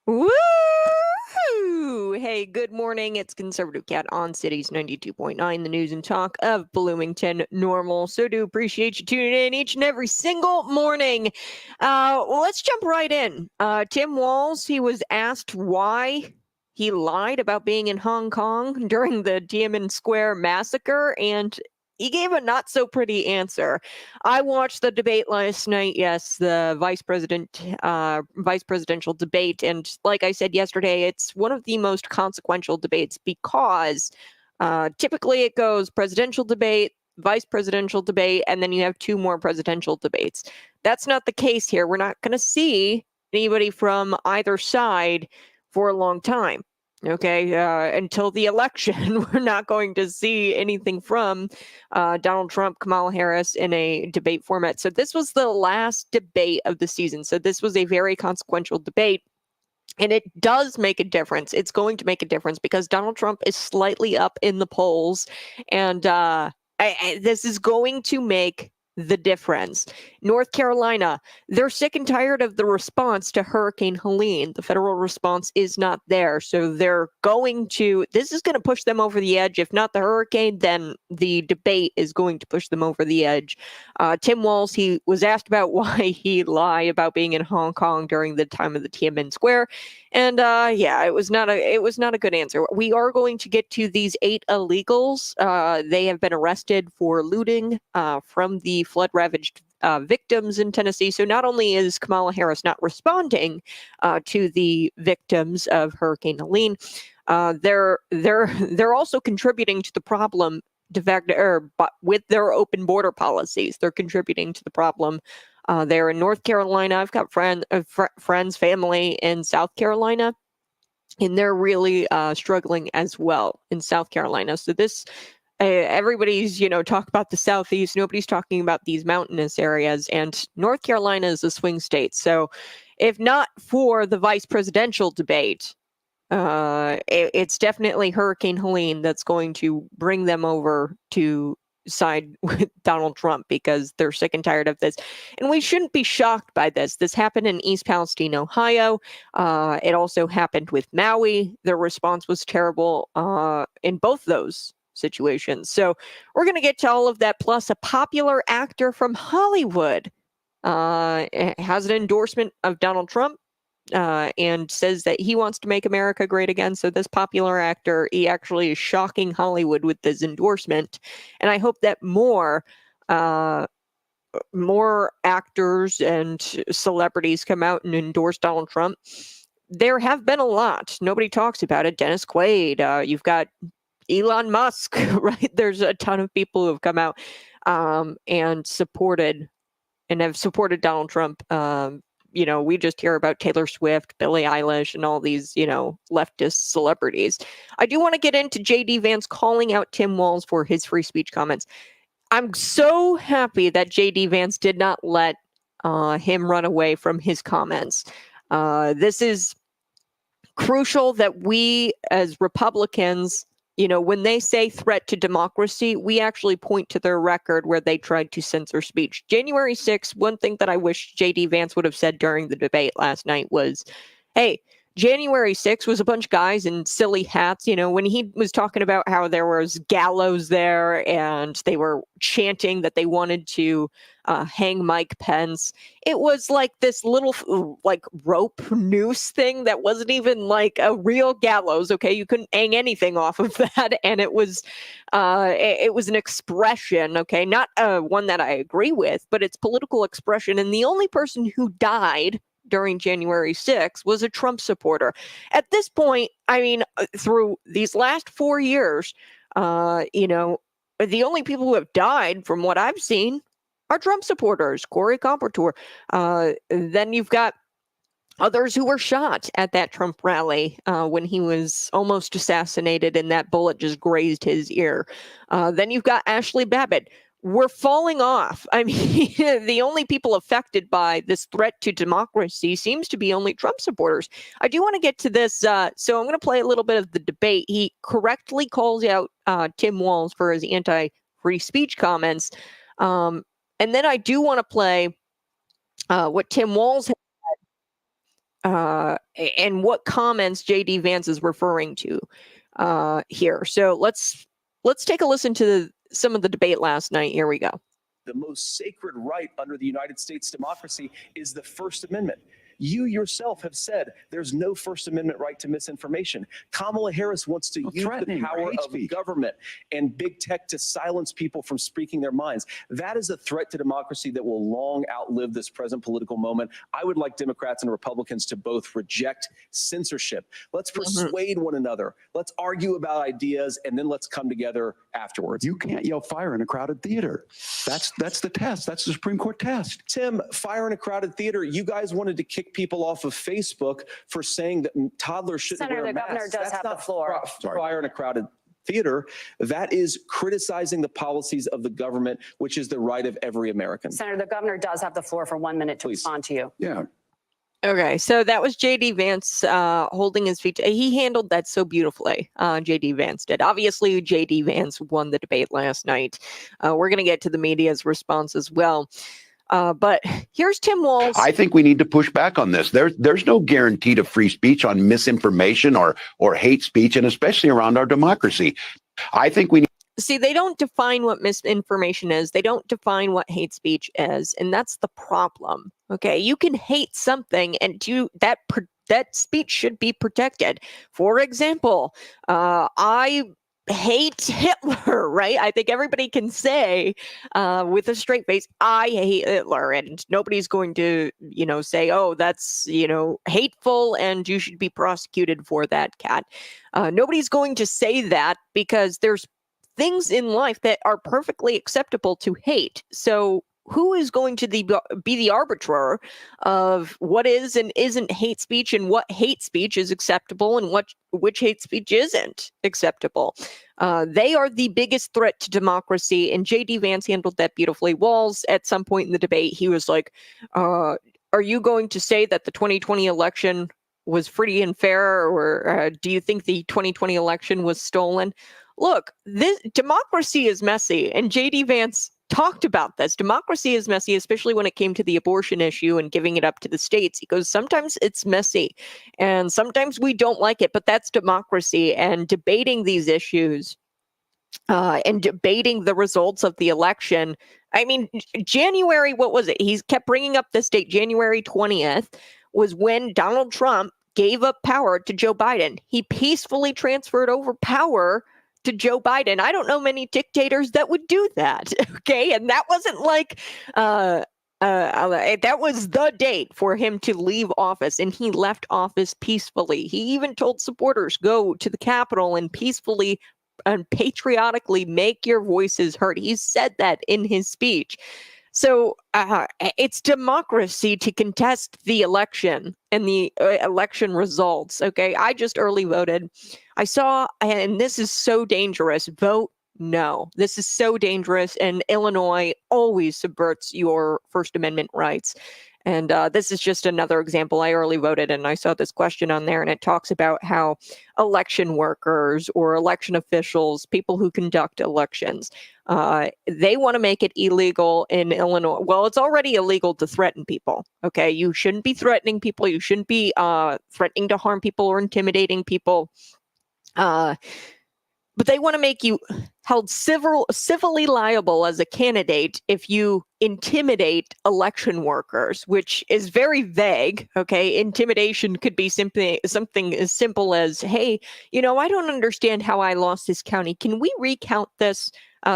Woo! Hey, good morning. It's Conservative Cat on Cities 92.9, the news and talk of Bloomington Normal. So do appreciate you tuning in each and every single morning. Well, let's jump right in. Tim Walz, he was asked why he lied about being in Hong Kong during the Tiananmen Square massacre, and he gave a not so pretty answer. I watched the debate last night. Yes, the vice presidential debate, and like I said yesterday, it's one of the most consequential debates because typically it goes presidential debate, vice presidential debate, and then you have two more presidential debates. That's not the case here. We're not going to see anybody from either side for a long time. Okay, until the election, we're not going to see anything from Donald Trump, Kamala Harris in a debate format. So this was the last debate of the season. So this was a very consequential debate. And it does make a difference. It's going to make a difference because Donald Trump is slightly up in the polls. And this is going to make the difference. North Carolina, they're sick and tired of the response to Hurricane Helene. The federal response is not there. So this is going to push them over the edge. If not the hurricane, then the debate is going to push them over the edge. Tim Walz, he was asked about why he lied about being in Hong Kong during the time of the Tiananmen Square. And yeah, it was not a good answer. We are going to get to these 8 illegals. They have been arrested for looting from the flood-ravaged victims in Tennessee. So not only is Kamala Harris not responding to the victims of Hurricane Helene, they're also contributing to the problem. But with their open border policies, they're contributing to the problem. There in North Carolina, I've got friends, family in South Carolina, and they're really struggling as well in South Carolina. So everybody's, talk about the Southeast. Nobody's talking about these mountainous areas, and North Carolina is a swing state. So if not for the vice presidential debate, it's definitely Hurricane Helene that's going to bring them over to side with Donald Trump because they're sick and tired of this. And we shouldn't be shocked by this. This happened in East Palestine, Ohio. It also happened with Maui. Their response was terrible in both those situations. So we're going to get to all of that, plus a popular actor from Hollywood has an endorsement of Donald Trump. And says that he wants to make America great again. So this popular actor, he actually is shocking Hollywood with this endorsement. And I hope that more actors and celebrities come out and endorse Donald Trump. There have been a lot. Nobody talks about it. Dennis Quaid. You've got Elon Musk, right? There's a ton of people who have come out and have supported Donald Trump. We just hear about Taylor Swift, Billie Eilish, and all these, leftist celebrities. I do want to get into J.D. Vance calling out Tim Walz for his free speech comments. I'm so happy that J.D. Vance did not let him run away from his comments. This is crucial that we as Republicans, when they say threat to democracy, we actually point to their record where they tried to censor speech. January 6th, one thing that I wish J.D. Vance would have said during the debate last night was, hey, January 6th was a bunch of guys in silly hats. When he was talking about how there was gallows there and they were chanting that they wanted to hang Mike Pence, it was like this little rope noose thing that wasn't even like a real gallows. Okay, you couldn't hang anything off of that, and it was an expression. Okay, not one that I agree with, but it's political expression. And the only person who died during January 6th was a Trump supporter. At this point, I mean, through these last 4 years, the only people who have died, from what I've seen, are Trump supporters. Corey Compertour. Then you've got others who were shot at that Trump rally when he was almost assassinated and that bullet just grazed his ear. Then you've got Ashley Babbitt. We're falling off. I mean, the only people affected by this threat to democracy seems to be only Trump supporters. I do want to get to this. So I'm going to play a little bit of the debate. He correctly calls out Tim Walz for his anti-free speech comments. And then I do want to play what Tim Walz and what comments J.D. Vance is referring to here. So let's take a listen to some of the debate last night. Here we go. The most sacred right under the United States democracy is the First Amendment. You yourself have said there's no First Amendment right to misinformation. Kamala Harris wants to use the power of government and big tech to silence people from speaking their minds. That is a threat to democracy that will long outlive this present political moment. I would like Democrats and Republicans to both reject censorship. Let's persuade one another. Let's argue about ideas, and then let's come together afterwards. You can't yell fire in a crowded theater. That's the test. That's the Supreme Court test. Tim, fire in a crowded theater. You guys wanted to kick people off of Facebook for saying that toddlers shouldn't wear masks. Senator, the governor does have the floor. Fire in a crowded theater. That is criticizing the policies of the government, which is the right of every American. Senator, the governor does have the floor for 1 minute to respond to you. Yeah. Okay, so that was J.D. Vance holding his feet. He handled that so beautifully, J.D. Vance did. Obviously, J.D. Vance won the debate last night. We're going to get to the media's response as well. But here's Tim Walz. I think we need to push back on this. There's no guarantee to free speech on misinformation or hate speech, and especially around our democracy. I think we need. See, they don't define what misinformation is. They don't define what hate speech is, and that's the problem. Okay, you can hate something, and that speech should be protected. For example, I hate Hitler, right? I think everybody can say with a straight face, I hate Hitler, and nobody's going to, say, oh, that's, hateful and you should be prosecuted for that, Kat. Nobody's going to say that because there's things in life that are perfectly acceptable to hate. So who is going to be the arbiter of what is and isn't hate speech, and what hate speech is acceptable and which hate speech isn't acceptable? They are the biggest threat to democracy, and J.D. Vance handled that beautifully. Walz, at some point in the debate, he was like, are you going to say that the 2020 election was free and fair, or do you think the 2020 election was stolen? Look, this democracy is messy, and J.D. Vance talked about this. Democracy is messy, especially when it came to the abortion issue and giving it up to the states. He goes, sometimes it's messy, and sometimes we don't like it, but that's democracy. And debating these issues and debating the results of the election. I mean, January, what was it? He kept bringing up this date, January 20th, was when Donald Trump gave up power to Joe Biden. He peacefully transferred over power to Joe Biden. I don't know many dictators that would do that. Okay. And that wasn't like, that was the date for him to leave office, and he left office peacefully. He even told supporters, go to the Capitol and peacefully and patriotically make your voices heard. He said that in his speech. So it's democracy to contest the election and the election results. Okay, I just early voted. I saw, and this is so dangerous, vote no. This is so dangerous, and Illinois always subverts your First Amendment rights. And this is just another example. I early voted, and I saw this question on there, and it talks about how election workers or election officials, people who conduct elections, they want to make it illegal in Illinois. Well, it's already illegal to threaten people. Okay, you shouldn't be threatening people. You shouldn't be threatening to harm people or intimidating people. But they want to make you held civilly liable as a candidate if you intimidate election workers, which is very vague. Okay, intimidation could be something as simple as, hey, I don't understand how I lost this county. Can we recount this?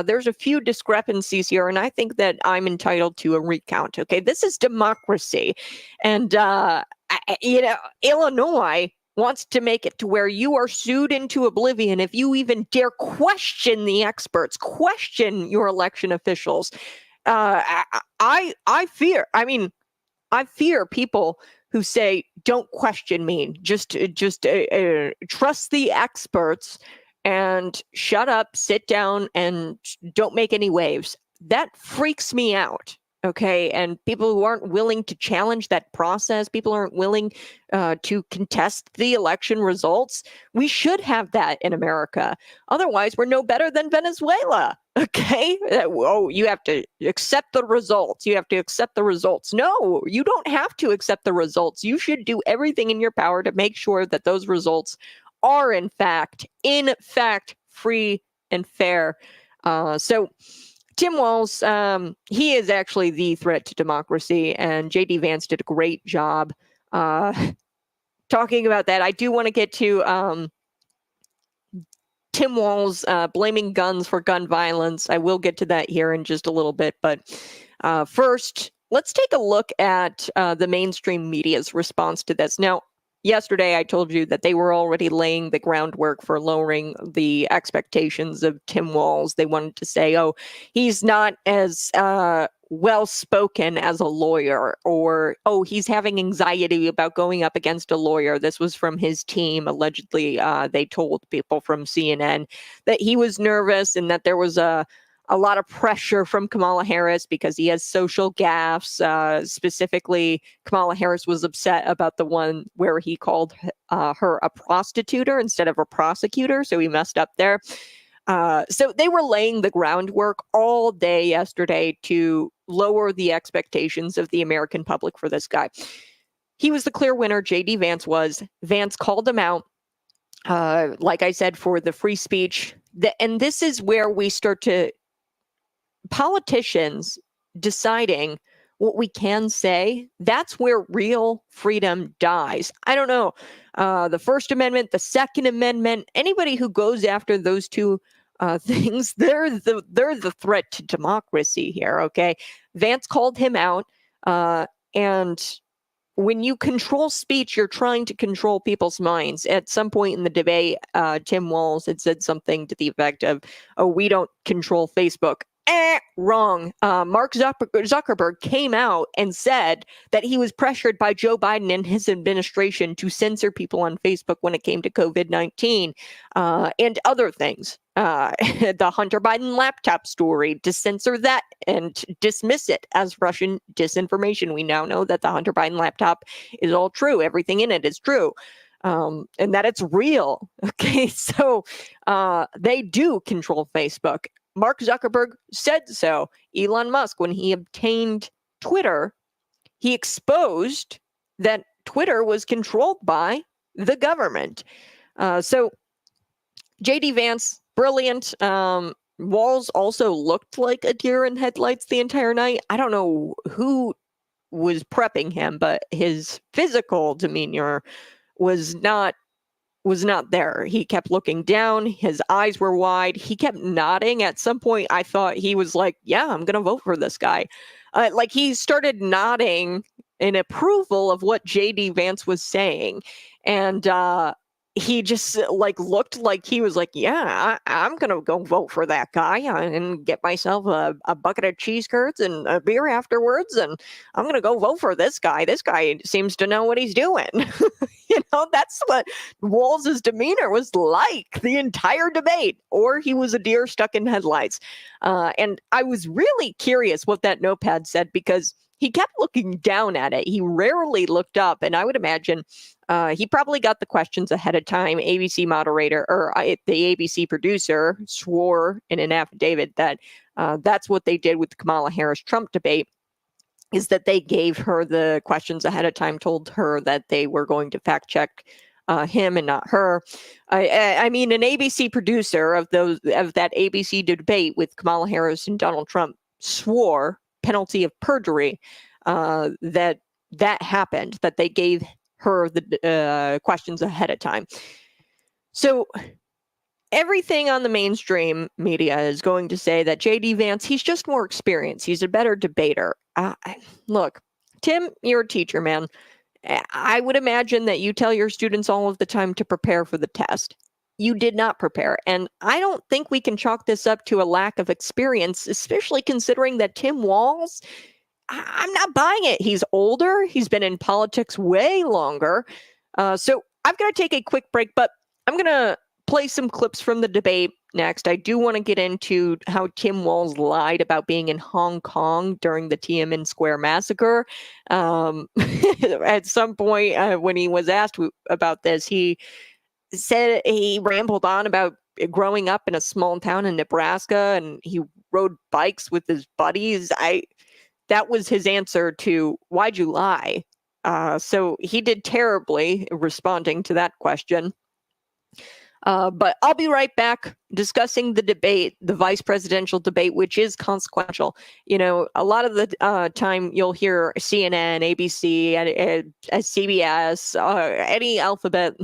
There's a few discrepancies here, and I think that I'm entitled to a recount. Okay, this is democracy. And, Illinois wants to make it to where you are sued into oblivion if you even dare question the experts, question your election officials. I fear people who say, don't question me, just trust the experts and shut up, sit down, and don't make any waves. That freaks me out. Okay, and people who aren't willing to challenge that process, people aren't willing to contest the election results. We should have that in America. Otherwise, we're no better than Venezuela. Okay. Oh, you have to accept the results. You have to accept the results. No, you don't have to accept the results. You should do everything in your power to make sure that those results are, in fact, free and fair. So Tim Walz, he is actually the threat to democracy, and J.D. Vance did a great job talking about that. I do want to get to Tim Walz blaming guns for gun violence. I will get to that here in just a little bit. But first, let's take a look at the mainstream media's response to this. Now, yesterday, I told you that they were already laying the groundwork for lowering the expectations of Tim Walz. They wanted to say, oh, he's not as well-spoken as a lawyer, or, oh, he's having anxiety about going up against a lawyer. This was from his team. Allegedly, they told people from CNN that he was nervous and that there was a lot of pressure from Kamala Harris because he has social gaffes. Specifically, Kamala Harris was upset about the one where he called her a prostituter instead of a prosecutor, so he messed up there. So they were laying the groundwork all day yesterday to lower the expectations of the American public for this guy. He was the clear winner. J.D. Vance was. Vance called him out, like I said, for the free speech. And this is where we start to politicians deciding what we can say. That's where real freedom dies. I don't know. The First Amendment, the Second Amendment, anybody who goes after those two things, they're the threat to democracy here. Okay, Vance called him out, and when you control speech, you're trying to control people's minds. At some point in the debate, Tim Walz had said something to the effect of, "Oh, we don't control Facebook." Wrong. Mark Zuckerberg came out and said that he was pressured by Joe Biden and his administration to censor people on Facebook when it came to COVID-19 and other things. The Hunter Biden laptop story, to censor that and dismiss it as Russian disinformation. We now know that the Hunter Biden laptop is all true. Everything in it is true. And that it's real. Okay, so they do control Facebook. Mark Zuckerberg said so. Elon Musk, when he obtained Twitter, he exposed that Twitter was controlled by the government. So J.D. Vance, brilliant. Walz also looked like a deer in headlights the entire night. I don't know who was prepping him, but his physical demeanor was not there. He kept looking down. His eyes were wide. He kept nodding. At some point, I thought he was like, yeah, I'm going to vote for this guy. Like he started nodding in approval of what J.D. Vance was saying. And he just like looked like he was like, yeah, I'm going to go vote for that guy and get myself a bucket of cheese curds and a beer afterwards. And I'm going to go vote for this guy. This guy seems to know what he's doing. That's what Walz's demeanor was like the entire debate, or he was a deer stuck in headlights. And I was really curious what that notepad said, because he kept looking down at it. He rarely looked up. And I would imagine he probably got the questions ahead of time. ABC moderator, or the ABC producer, swore in an affidavit that that's what they did with the Kamala Harris-Trump debate, is that they gave her the questions ahead of time, told her that they were going to fact check him and not her. I mean, an ABC producer of that ABC debate with Kamala Harris and Donald Trump swore, penalty of perjury, that happened, that they gave her the questions ahead of time. So everything on the mainstream media is going to say that J.D. Vance, he's just more experienced. He's a better debater. Look, Tim, you're a teacher, man. I would imagine that you tell your students all of the time to prepare for the test. You did not prepare. And I don't think we can chalk this up to a lack of experience, especially considering that Tim Walz, I'm not buying it. He's older. He's been in politics way longer. So I've got to take a quick break, but I'm going to play some clips from the debate next. I do want to get into how Tim Walz lied about being in Hong Kong during the Tiananmen Square massacre. At some point when he was asked about this, he said he rambled on about growing up in a small town in Nebraska, and he rode bikes with his buddies. That was his answer to why'd you lie? So he did terribly responding to that question. But I'll be right back discussing the debate, the vice presidential debate, which is consequential. You know, a lot of the time you'll hear CNN, ABC, CBS, any alphabet,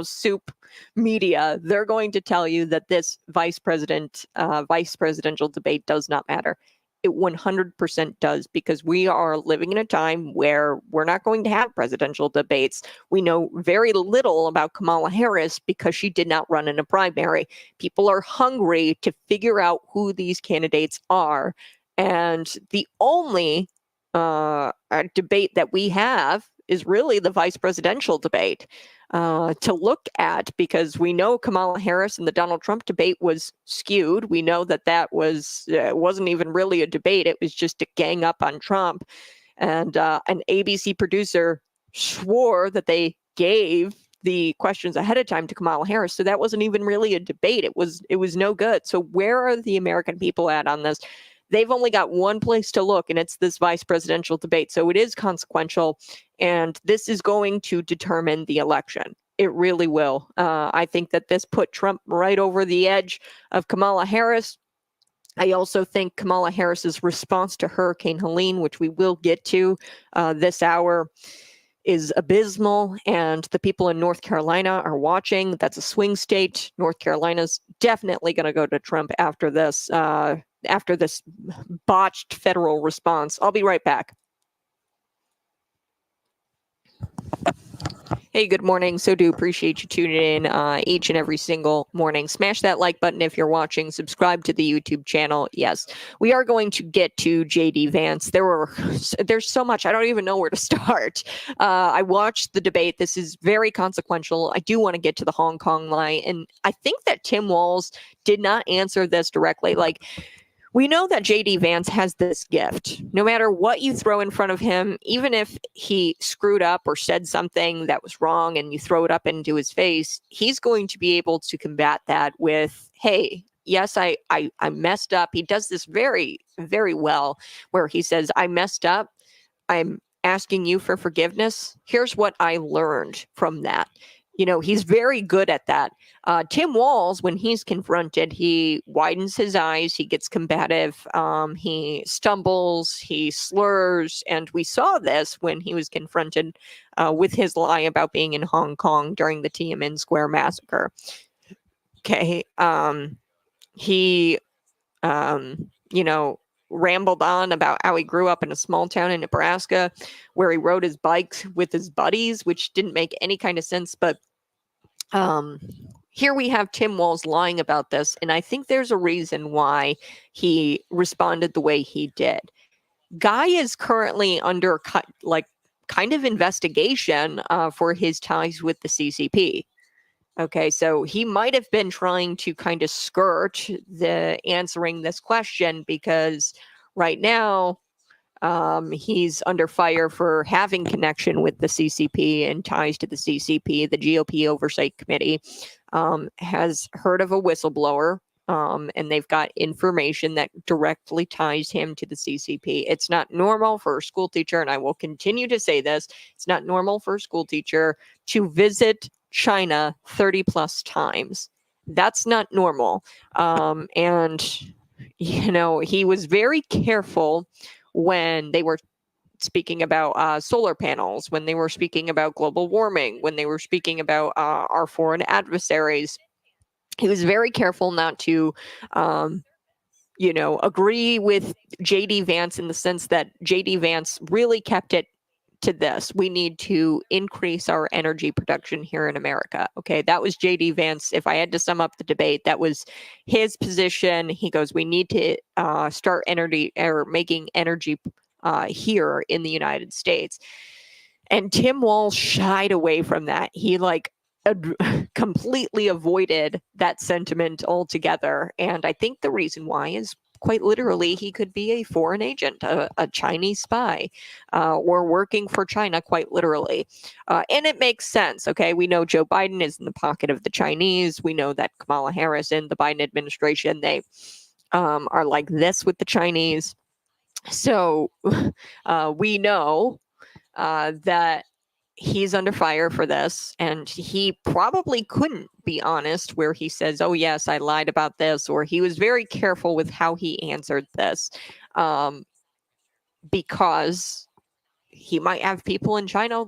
soup media. They're going to tell you that this vice presidential debate does not matter. It 100% does, because we are living in a time where we're not going to have presidential debates. We know very little about Kamala Harris because she did not run in a primary. People are hungry to figure out who these candidates are. And the only debate that we have is really the vice presidential debate to look at, because we know Kamala Harris and the Donald Trump debate was skewed. We know that wasn't even really a debate. It was just to gang up on Trump. And an ABC producer swore that they gave the questions ahead of time to Kamala Harris. So that wasn't even really a debate. It was no good. So where are the American people at on this? They've only got one place to look, and it's this vice presidential debate. So it is consequential, and this is going to determine the election. It really will. I think that this put Trump right over the edge of Kamala Harris. I also think Kamala Harris's response to Hurricane Helene, which we will get to this hour, is abysmal, and the people in North Carolina are watching. That's a swing state. North Carolina's definitely going to go to Trump after this botched federal response. I'll be right back. Hey, good morning. So do appreciate you tuning in each and every single morning. Smash that like button if you're watching. Subscribe to the YouTube channel. Yes, we are going to get to JD Vance. There's so much. I don't even know where to start. I watched the debate. This is very consequential. I do want to get to the Hong Kong lie. And I think that Tim Walz did not answer this directly. We know that JD Vance has this gift. No matter what you throw in front of him, even if he screwed up or said something that was wrong and you throw it up into his face, he's going to be able to combat that with, hey, yes, I messed up. He does this very, very well, where he says, I messed up. I'm asking you for forgiveness. Here's what I learned from that. He's very good at that. Tim Walz, when he's confronted, he widens his eyes, he gets combative, he stumbles, he slurs, and we saw this when he was confronted with his lie about being in Hong Kong during the Tiananmen Square massacre. Okay, he, rambled on about how he grew up in a small town in Nebraska where he rode his bike with his buddies, which didn't make any kind of sense. But here we have Tim Walz lying about this, and I think there's a reason why he responded the way he did. Guy is currently under kind of investigation for his ties with the CCP. Okay, so he might have been trying to kind of skirt the answering this question, because right now he's under fire for having connection with the CCP and ties to the CCP. The GOP Oversight Committee has heard of a whistleblower, and they've got information that directly ties him to the CCP. It's not normal for a school teacher, and I will continue to say this, it's not normal for a school teacher to visit China 30 plus times. That's not normal. And, he was very careful when they were speaking about solar panels, when they were speaking about global warming, when they were speaking about our foreign adversaries. He was very careful not to, agree with JD Vance, in the sense that JD Vance really kept it to this. We need to increase our energy production here in America. Okay, that was JD Vance. If I had to sum up the debate, that was his position. He goes, we need to start making energy here in the United States. And Tim Walz shied away from that. He completely avoided that sentiment altogether. And I think the reason why is quite literally, he could be a foreign agent, a Chinese spy, or working for China, quite literally. And it makes sense. Okay, we know Joe Biden is in the pocket of the Chinese. We know that Kamala Harris and the Biden administration, they are like this with the Chinese. So we know that he's under fire for this, and he probably couldn't be honest where he says, oh yes, I lied about this, or he was very careful with how he answered this, because he might have people in China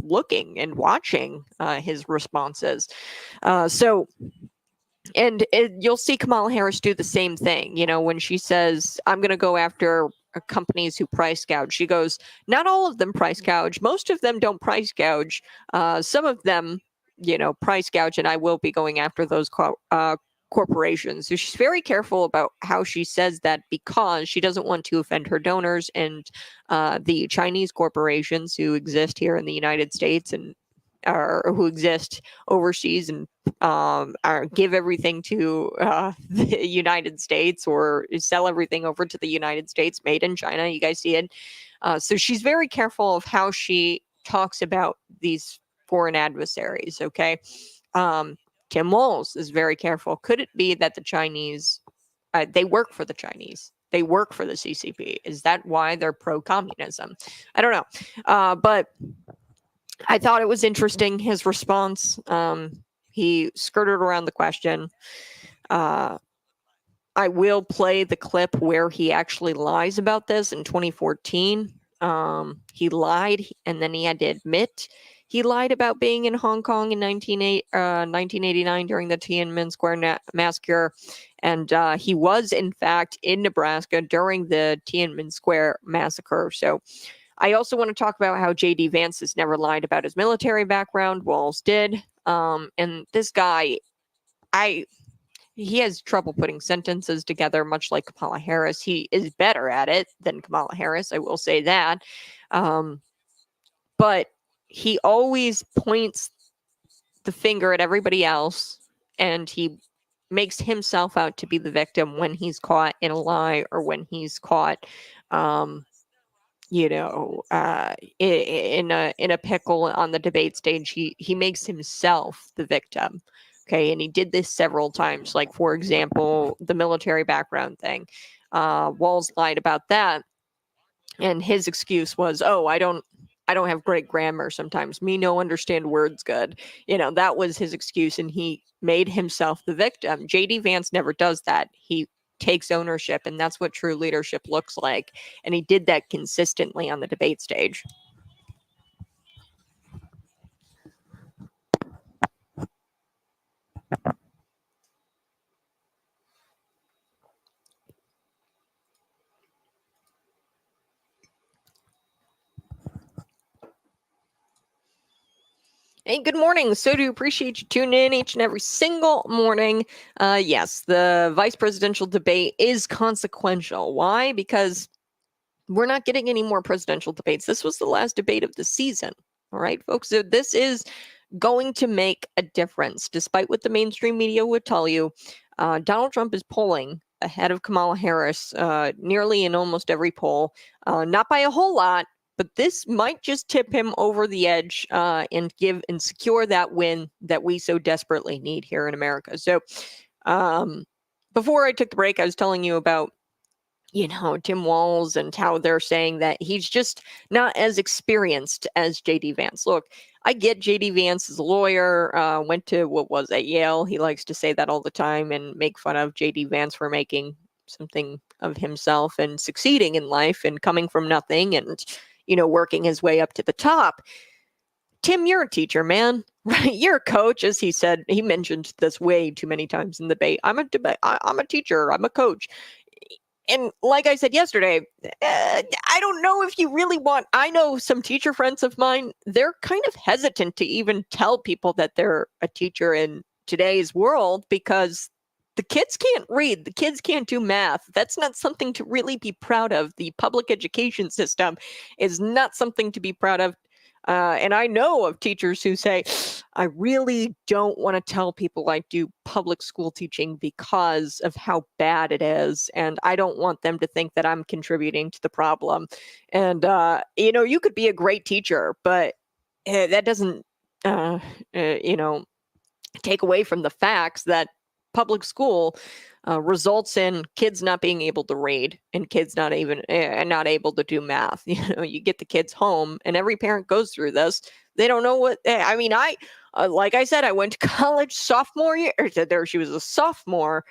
looking and watching his responses. And you'll see Kamala Harris do the same thing. You know, when she says, I'm going to go after companies who price gouge, she goes, not all of them price gouge. Most of them don't price gouge. Some of them, you know, price gouge, and I will be going after those corporations. So she's very careful about how she says that, because she doesn't want to offend her donors and the Chinese corporations who exist here in the United States and or who exist overseas and give everything to the United States, or sell everything over to the United States, made in China. You guys see it. So she's very careful of how she talks about these foreign adversaries. Okay. Tim Walz is very careful. Could it be that the Chinese, they work for the Chinese? They work for the CCP. Is that why they're pro-communism? I don't know. But I thought it was interesting, his response. He skirted around the question. I will play the clip where he actually lies about this in 2014. He lied, and then he had to admit he lied about being in Hong Kong in 1989 during the Tiananmen Square massacre. And he was, in fact, in Nebraska during the Tiananmen Square massacre. So I also want to talk about how J.D. Vance has never lied about his military background. Walz did. And this guy, he has trouble putting sentences together, much like Kamala Harris. He is better at it than Kamala Harris, I will say that. But he always points the finger at everybody else, and he makes himself out to be the victim when he's caught in a lie, or when he's caught in a pickle on the debate stage. He makes himself the victim. Okay, and he did this several times. Like, for example, the military background thing. Walz lied about that, and his excuse was, "Oh, I don't have great grammar sometimes. Me no understand words good." You know, that was his excuse, and he made himself the victim. J.D. Vance never does that. He takes ownership, and that's what true leadership looks like. And he did that consistently on the debate stage. Hey, good morning. So do appreciate you tuning in each and every single morning. Yes, the vice presidential debate is consequential. Why? Because we're not getting any more presidential debates. This was the last debate of the season. All right, folks. So this is going to make a difference. Despite what the mainstream media would tell you, Donald Trump is polling ahead of Kamala Harris nearly in almost every poll. Not by a whole lot, but this might just tip him over the edge and secure that win that we so desperately need here in America. So before I took the break, I was telling you about, Tim Walz and how they're saying that he's just not as experienced as J.D. Vance. Look, I get J.D. Vance is a lawyer, went to, Yale. He likes to say that all the time and make fun of J.D. Vance for making something of himself and succeeding in life and coming from nothing and, working his way up to the top. Tim, you're a teacher, man, right? You're a coach, as he said. He mentioned this way too many times in the debate. I'm a teacher. I'm a coach. And like I said yesterday, I don't know if you really want. I know some teacher friends of mine, they're kind of hesitant to even tell people that they're a teacher in today's world because the kids can't read. The kids can't do math. That's not something to really be proud of. The public education system is not something to be proud of. And I know of teachers who say, I really don't want to tell people I do public school teaching because of how bad it is. And I don't want them to think that I'm contributing to the problem. And, you could be a great teacher, but that doesn't, take away from the facts that public school results in kids not being able to read and kids not able to do math. You get the kids home, and every parent goes through this. They don't know what. I mean, like I said, I went to college sophomore year. There, she was a sophomore,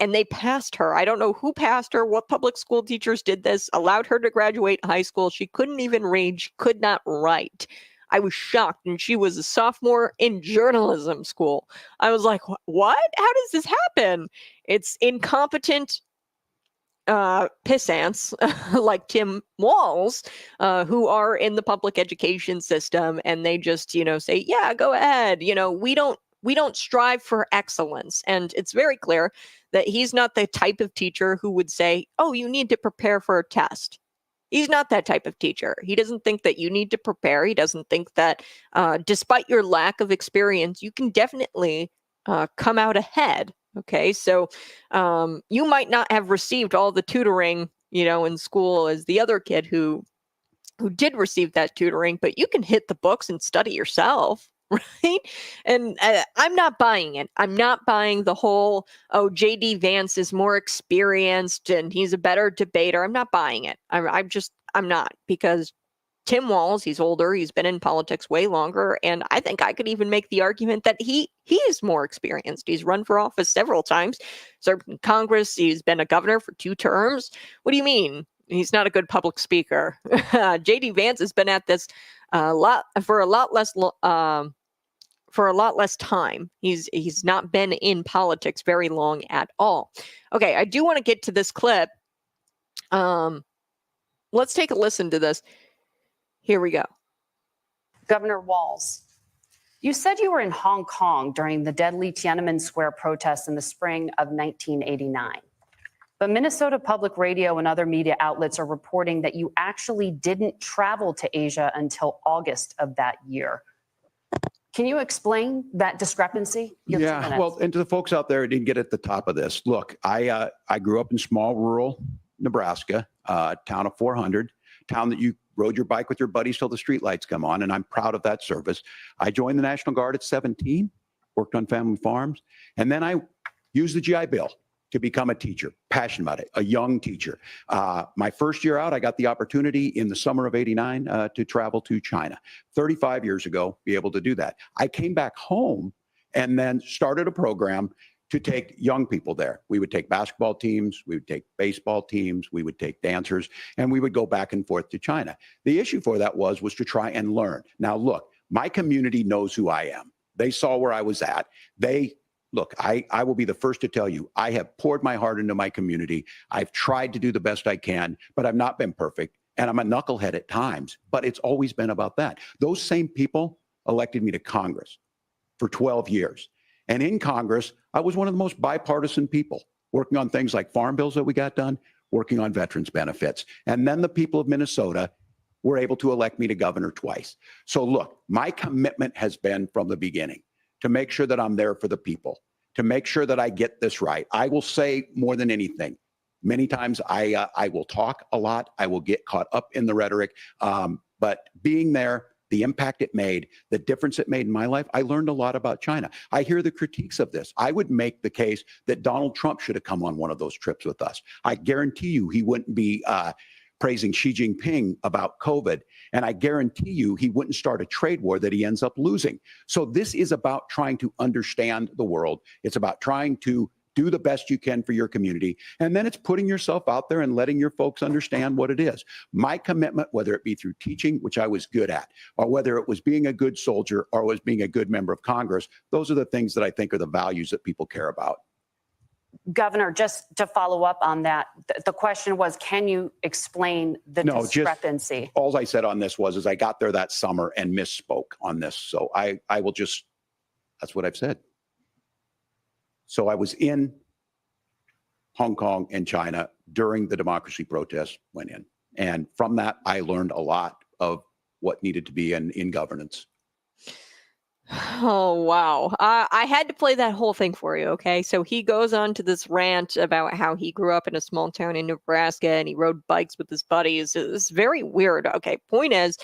and they passed her. I don't know who passed her. What public school teachers did this? Allowed her to graduate high school. She couldn't even read. She could not write. I was shocked, and she was a sophomore in journalism school. I was like, what? How does this happen? It's incompetent pissants like Tim Walz, who are in the public education system, and they just, say, yeah, go ahead. We don't strive for excellence. And it's very clear that he's not the type of teacher who would say, oh, you need to prepare for a test. He's not that type of teacher. He doesn't think that you need to prepare. He doesn't think that despite your lack of experience, you can definitely come out ahead. Okay, so you might not have received all the tutoring, in school as the other kid who did receive that tutoring, but you can hit the books and study yourself. Right. And I'm not buying it. I'm not buying the whole, oh, JD Vance is more experienced and he's a better debater. I'm not buying it. I'm not, because Tim Walz, he's older. He's been in politics way longer. And I think I could even make the argument that he is more experienced. He's run for office several times, served in Congress. He's been a governor for 2 terms. What do you mean? He's not a good public speaker. JD Vance has been at this for a lot less time. He's not been in politics very long at all. Okay, I do want to get to this clip. Let's take a listen to this. Here we go. Governor Walz, you said you were in Hong Kong during the deadly Tiananmen Square protests in the spring of 1989. But Minnesota Public Radio and other media outlets are reporting that you actually didn't travel to Asia until August of that year. Can you explain that discrepancy? Yeah, well, and to the folks out there who didn't get at the top of this, look, I grew up in small rural Nebraska, town of 400, town that you rode your bike with your buddies till the streetlights come on, and I'm proud of that service. I joined the National Guard at 17, worked on family farms, and then I used the GI Bill to become a teacher, passionate about it, a young teacher. My first year out, I got the opportunity in the summer of '89 to travel to China. 35 years ago, be able to do that. I came back home and then started a program to take young people there. We would take basketball teams, we would take baseball teams, we would take dancers, and we would go back and forth to China. The issue for that was to try and learn. Now, look, my community knows who I am. They saw where I was at. Look, I will be the first to tell you, I have poured my heart into my community. I've tried to do the best I can, but I've not been perfect. And I'm a knucklehead at times, but it's always been about that. Those same people elected me to Congress for 12 years. And in Congress, I was one of the most bipartisan people, working on things like farm bills that we got done, working on veterans benefits. And then the people of Minnesota were able to elect me to governor twice. So look, my commitment has been from the beginning to make sure that I'm there for the people, to make sure that I get this right. I will say more than anything, many times I will talk a lot. I will get caught up in the rhetoric. But being there, the impact it made, the difference it made in my life, I learned a lot about China. I hear the critiques of this. I would make the case that Donald Trump should have come on one of those trips with us. I guarantee you he wouldn't be praising Xi Jinping about COVID. And I guarantee you he wouldn't start a trade war that he ends up losing. So this is about trying to understand the world. It's about trying to do the best you can for your community. And then it's putting yourself out there and letting your folks understand what it is. My commitment, whether it be through teaching, which I was good at, or whether it was being a good soldier or was being a good member of Congress, those are the things that I think are the values that people care about. Governor, just to follow up on that, the question was, can you explain the discrepancy? All I said on this is I got there that summer and misspoke on this. So I will just, that's what I've said. So I was in Hong Kong and China during the democracy protests went in. And from that, I learned a lot of what needed to be in governance. Oh, wow. I had to play that whole thing for you, okay? So he goes on to this rant about how he grew up in a small town in Nebraska and he rode bikes with his buddies. It's very weird. Okay, point is,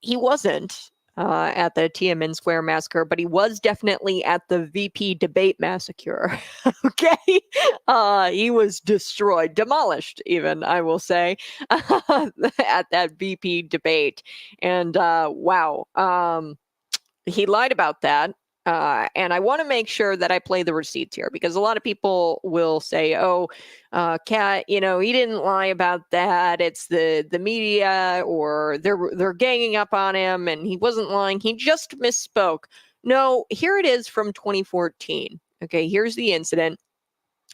he wasn't at the Tiananmen Square massacre, but he was definitely at the VP debate massacre. Okay? He was destroyed, demolished, even, I will say, at that VP debate. And wow. He lied about that. And I want to make sure that I play the receipts here because a lot of people will say, oh, Kat, he didn't lie about that. It's the media, or they're ganging up on him and he wasn't lying. He just misspoke. No, here it is from 2014. Okay, here's the incident.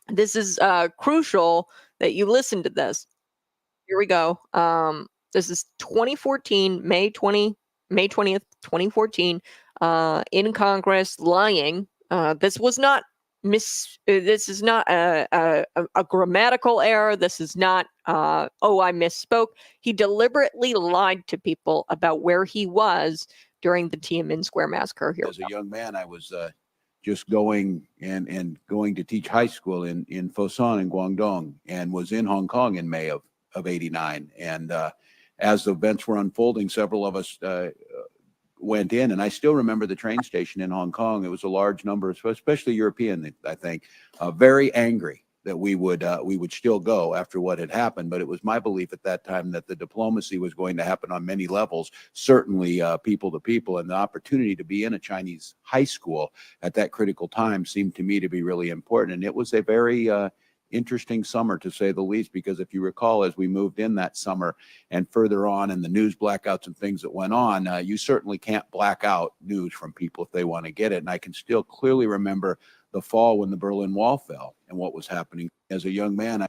This is crucial that you listen to this. Here we go. This is 2014, May 20th, 2014, in Congress, lying. This was not this is not a grammatical error. This is not, I misspoke. He deliberately lied to people about where he was during the Tiananmen Square massacre. Here as a young man, I was just going to teach high school in Fosan in Guangdong, and was in Hong Kong in May of '89. And as the events were unfolding, several of us went in, and I still remember the train station in Hong Kong. It was a large number, especially European, I think, very angry that we would still go after what had happened. But it was my belief at that time that the diplomacy was going to happen on many levels, certainly people to people, and the opportunity to be in a Chinese high school at that critical time seemed to me to be really important. And it was a very interesting summer, to say the least, because if you recall, as we moved in that summer and further on, and the news blackouts and things that went on, you certainly can't black out news from people if they want to get it. And I can still clearly remember the fall when the Berlin Wall fell and what was happening. As a young man,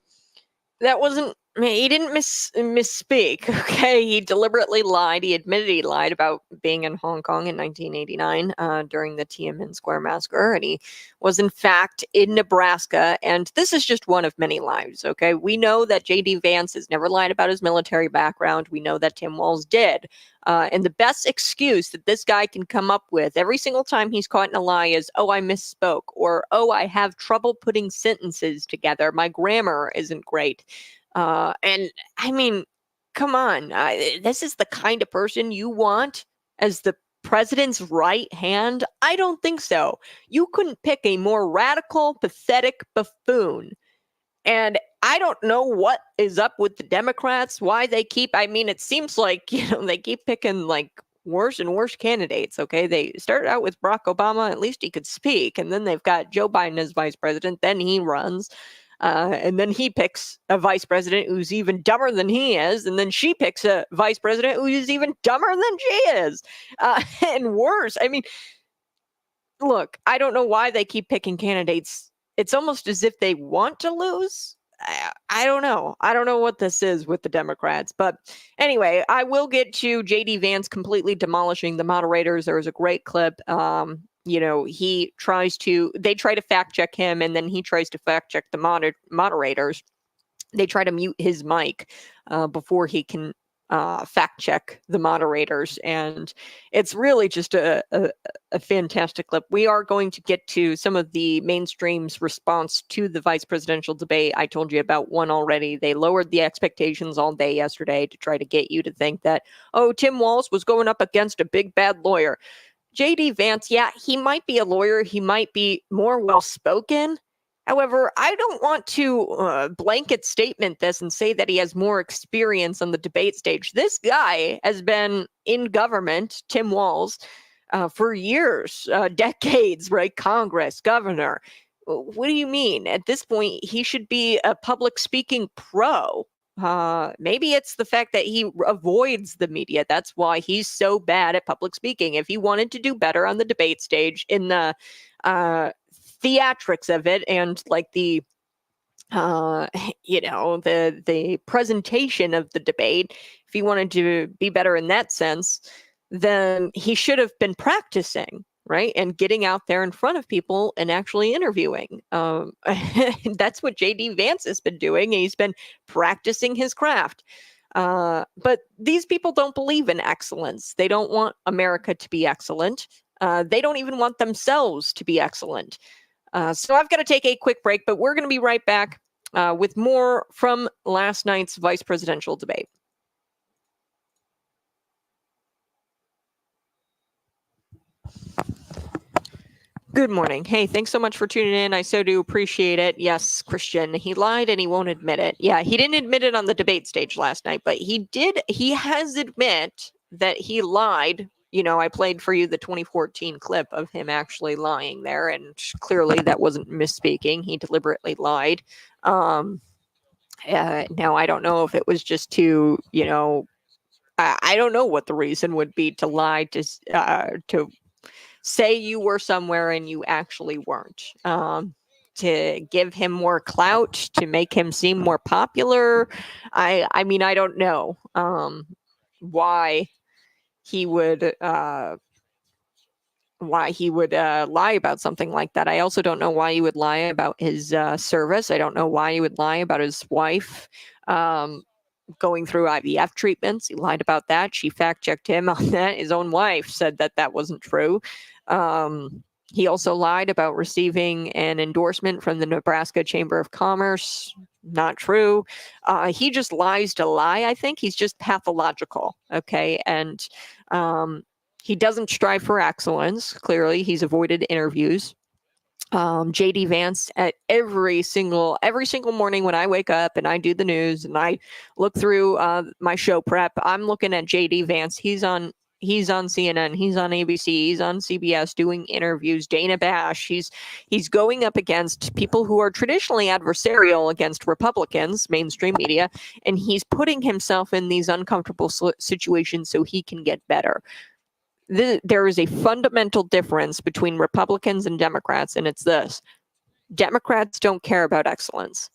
that wasn't, he didn't misspeak. Okay, he deliberately lied. He admitted he lied about being in Hong Kong in 1989 during the Tiananmen Square massacre, and he was in fact in Nebraska. And this is just one of many lies. Okay, we know that J.D. Vance has never lied about his military background. We know that Tim Walz did. And the best excuse that this guy can come up with every single time he's caught in a lie is, oh, I misspoke, or, oh, I have trouble putting sentences together. My grammar isn't great. And I mean, come on, this is the kind of person you want as the president's right hand? I don't think so. You couldn't pick a more radical, pathetic buffoon. And I don't know what is up with the Democrats, why they keep, it seems like, they keep picking like worse and worse candidates. Okay. They started out with Barack Obama. At least he could speak. And then they've got Joe Biden as vice president. Then he runs. And then he picks a vice president who's even dumber than he is. And then she picks a vice president who's even dumber than she is. And worse. Look, I don't know why they keep picking candidates. It's almost as if they want to lose. I don't know. I don't know what this is with the Democrats. But anyway, I will get to J.D. Vance completely demolishing the moderators. There was a great clip. They try to fact check him, and then he tries to fact check the moderators. They try to mute his mic before he can fact check the moderators. And it's really just a fantastic clip. We are going to get to some of the mainstream's response to the vice presidential debate. I told you about one already. They lowered the expectations all day yesterday to try to get you to think that, oh, Tim Walz was going up against a big bad lawyer. J.D. Vance, yeah, he might be a lawyer. He might be more well-spoken. However, I don't want to blanket statement this and say that he has more experience on the debate stage. This guy has been in government, Tim Walz, for years, decades, right? Congress, governor. What do you mean? At this point, he should be a public speaking pro. Maybe it's the fact that he avoids the media. That's why he's so bad at public speaking. If he wanted to do better on the debate stage in the theatrics of it and like the presentation of the debate, if he wanted to be better in that sense, then he should have been practicing, right? And getting out there in front of people and actually interviewing. That's what J.D. Vance has been doing. He's been practicing his craft. But these people don't believe in excellence. They don't want America to be excellent. They don't even want themselves to be excellent. So I've got to take a quick break, but we're going to be right back with more from last night's vice presidential debate. Good morning. Hey, thanks so much for tuning in. I so do appreciate it. Yes, Christian, he lied and he won't admit it. Yeah, he didn't admit it on the debate stage last night, but he has admit that he lied. You know, I played for you the 2014 clip of him actually lying there, and clearly that wasn't misspeaking. He deliberately lied. Now, I don't know if it was just to, I don't know what the reason would be to lie to say you were somewhere and you actually weren't. To give him more clout, to make him seem more popular. I mean, I don't know why he would lie about something like that. I also don't know why he would lie about his service. I don't know why he would lie about his wife going through IVF treatments. He lied about that. She fact-checked him on that. His own wife said that that wasn't true. He also lied about receiving an endorsement from the Nebraska Chamber of Commerce. Not true. He just lies to lie, I think. He's just pathological, okay? And he doesn't strive for excellence. Clearly, he's avoided interviews. JD Vance at every single morning when I wake up and I do the news and I look through my show prep, I'm looking at JD Vance. He's on CNN, he's on ABC, he's on CBS doing interviews. Dana Bash, he's going up against people who are traditionally adversarial against Republicans, mainstream media, and he's putting himself in these uncomfortable situations so he can get better. There is a fundamental difference between Republicans and Democrats, and it's this. Democrats don't care about excellence.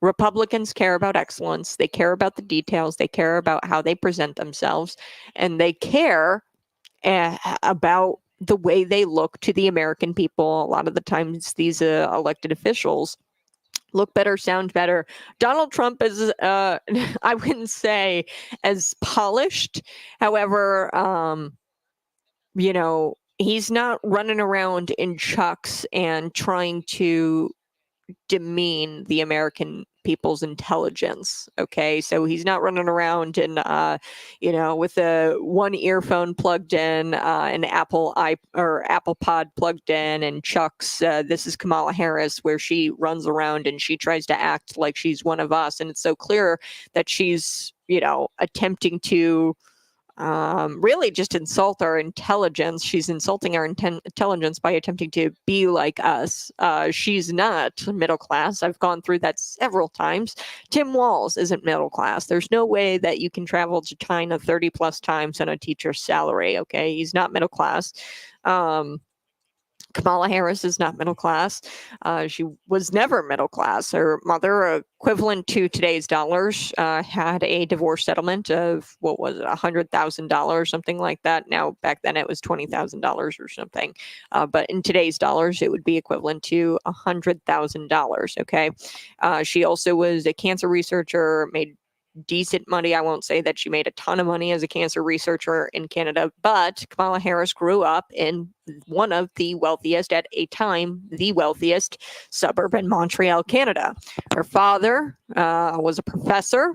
Republicans care about excellence. They care about the details. They care about how they present themselves, and they care about the way they look to the American people. A lot of the times, these elected officials look better, sound better. Donald Trump is, I wouldn't say as polished. However, he's not running around in chucks and trying to demean the American people's intelligence. Okay. So he's not running around and, with a one earphone plugged in, an Apple Pod plugged in and chucks, this is Kamala Harris, where she runs around and she tries to act like she's one of us. And it's so clear that she's, attempting to, really just insult our intelligence. She's insulting our intelligence by attempting to be like us. She's not middle class. I've gone through that several times. Tim Walz isn't middle class. There's no way that you can travel to China 30 plus times on a teacher's salary. Okay. He's not middle class. Kamala Harris is not middle class. She was never middle class. Her mother, equivalent to today's dollars, had a divorce settlement of, what was it, $100,000, something like that. Now, back then it was $20,000 or something. But in today's dollars, it would be equivalent to $100,000. Okay. She also was a cancer researcher, made decent money. I won't say that she made a ton of money as a cancer researcher in Canada, but Kamala Harris grew up in one of the wealthiest, at a time, the wealthiest suburb in Montreal, Canada. Her father was a professor,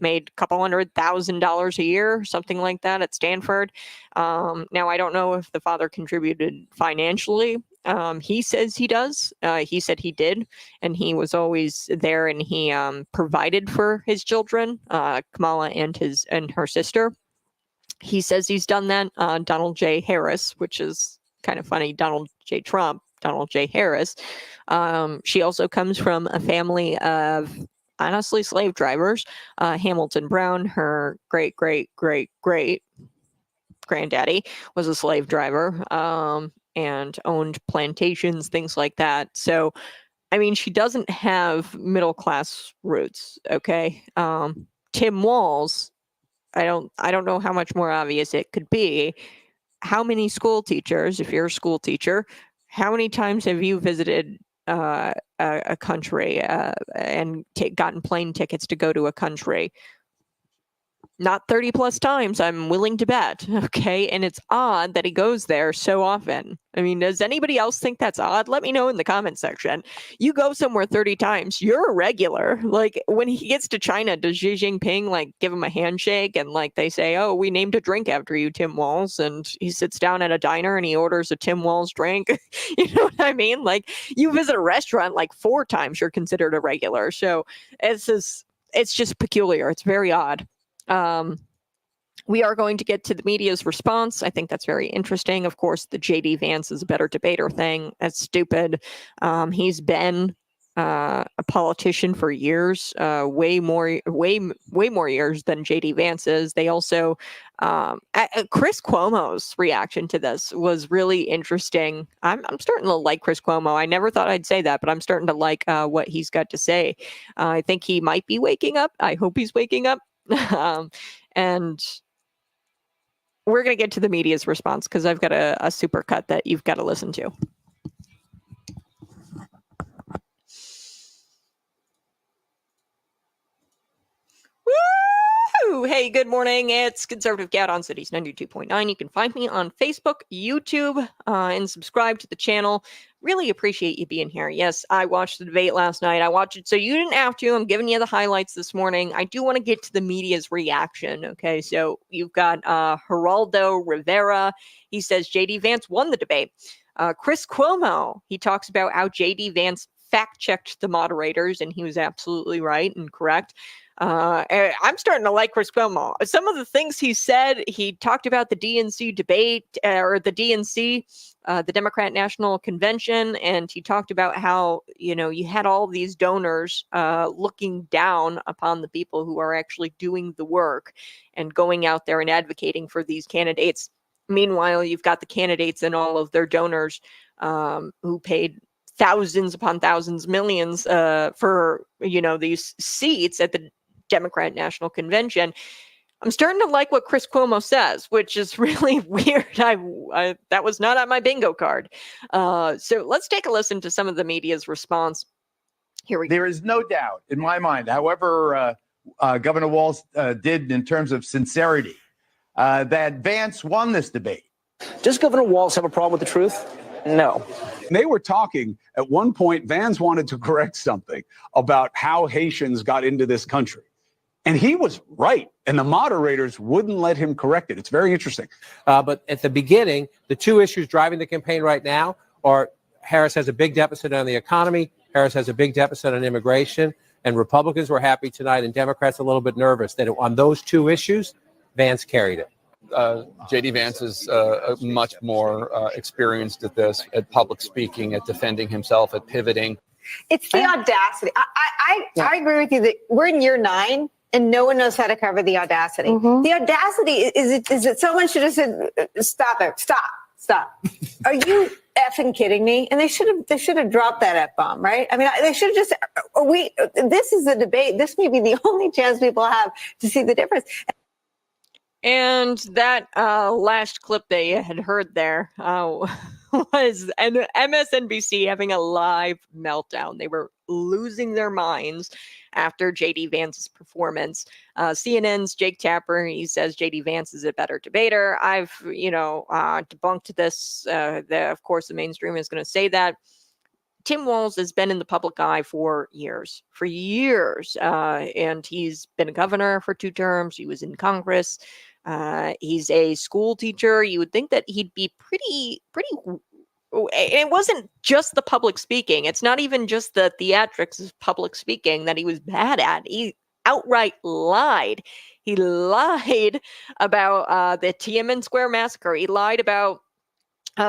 made a couple $100,000 a year, something like that at Stanford. Now, I don't know if the father contributed financially. He says he does. He said he did, and he was always there, and he provided for his children, Kamala and her sister. He says he's done that. Donald J. Harris, which is kind of funny, Donald J. Trump, Donald J. Harris. She also comes from a family of, honestly, slave drivers. Hamilton Brown, her great granddaddy, was a slave driver. And owned plantations, things like that. So, I mean, she doesn't have middle class roots. Okay. Tim Walz, I don't know how much more obvious it could be. How many school teachers, if you're a school teacher, how many times have you visited a country and gotten plane tickets to go to a country? Not 30 plus times, I'm willing to bet. Okay. And it's odd that he goes there so often. I mean, does anybody else think that's odd? Let me know in the comment section. You go somewhere 30 times, you're a regular. Like when he gets to China, does Xi Jinping like give him a handshake and like they say, oh, we named a drink after you, Tim Walz. And he sits down at a diner and he orders a Tim Walz drink. You know what I mean? Like you visit a restaurant like 4 times, you're considered a regular. So it's just peculiar. It's very odd. We are going to get to the media's response. I think that's very interesting. Of course, the JD Vance is a better debater thing. That's stupid. He's been a politician for years, way more years than JD Vance is. They also, Chris Cuomo's reaction to this was really interesting. I'm starting to like Chris Cuomo. I never thought I'd say that, but I'm starting to like what he's got to say. I think he might be waking up. I hope he's waking up. And we're going to get to the media's response because I've got a super cut that you've got to listen to. Woo! Hey, good morning. It's Conservative Cat on Cities 92.9. You can find me on Facebook, YouTube, and subscribe to the channel. Really appreciate you being here. Yes, I watched the debate last night. I watched it so you didn't have to. I'm giving you the highlights this morning. I do want to get to the media's reaction. Okay, so you've got Geraldo Rivera. He says JD Vance won the debate. Chris Cuomo, he talks about how JD Vance fact-checked the moderators, and he was absolutely right and correct. I'm starting to like Chris Cuomo. Some of the things he said, he talked about the DNC debate, or the DNC, the Democrat National Convention, and he talked about how, you had all these donors looking down upon the people who are actually doing the work and going out there and advocating for these candidates. Meanwhile, you've got the candidates and all of their donors who paid thousands upon thousands, millions for, these seats at the Democrat National Convention. I'm starting to like what Chris Cuomo says, which is really weird. That was not on my bingo card. So let's take a listen to some of the media's response. Here we go. There is no doubt in my mind, however Governor Walz did in terms of sincerity, that Vance won this debate. Does Governor Walz have a problem with the truth? No. They were talking at one point, Vance wanted to correct something about how Haitians got into this country. And he was right. And the moderators wouldn't let him correct it. It's very interesting. But at the beginning, the two issues driving the campaign right now are Harris has a big deficit on the economy. Harris has a big deficit on immigration. And Republicans were happy tonight and Democrats a little bit nervous that on those two issues, Vance carried it. JD Vance is much more experienced at this, at public speaking, at defending himself, at pivoting. It's the audacity. I agree with you that we're in year 9 and no one knows how to cover the audacity. Mm-hmm. The audacity is that someone should have said, stop it, stop. Are you effing kidding me? And they should have dropped that F-bomb, right? I mean, they should have just, this is a debate. This may be the only chance people have to see the difference. And that last clip that you had heard there was MSNBC having a live meltdown. They were losing their minds after JD Vance's performance. CNN's Jake Tapper, he says JD Vance is a better debater. I've, debunked this. Of course, the mainstream is going to say that. Tim Walz has been in the public eye for years, and he's been a governor for 2 terms. He was in Congress. He's a school teacher. You would think that he'd be pretty. It wasn't just the public speaking. It's not even just the theatrics of public speaking that he was bad at. He outright lied. He lied about the Tiananmen Square massacre. He lied about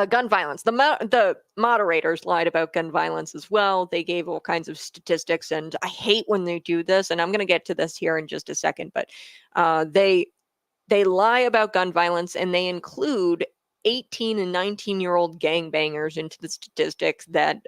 gun violence. The moderators lied about gun violence as well. They gave all kinds of statistics, and I hate when they do this. And I'm going to get to this here in just a second, but they lie about gun violence, and they include 18 and 19-year-old gangbangers into the statistics that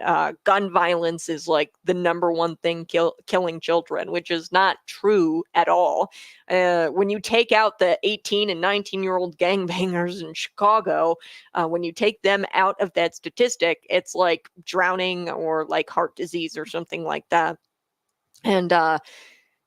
gun violence is like the number one thing killing children, which is not true at all. When you take out the 18 and 19-year-old gangbangers in Chicago, when you take them out of that statistic, it's like drowning or like heart disease or something like that. And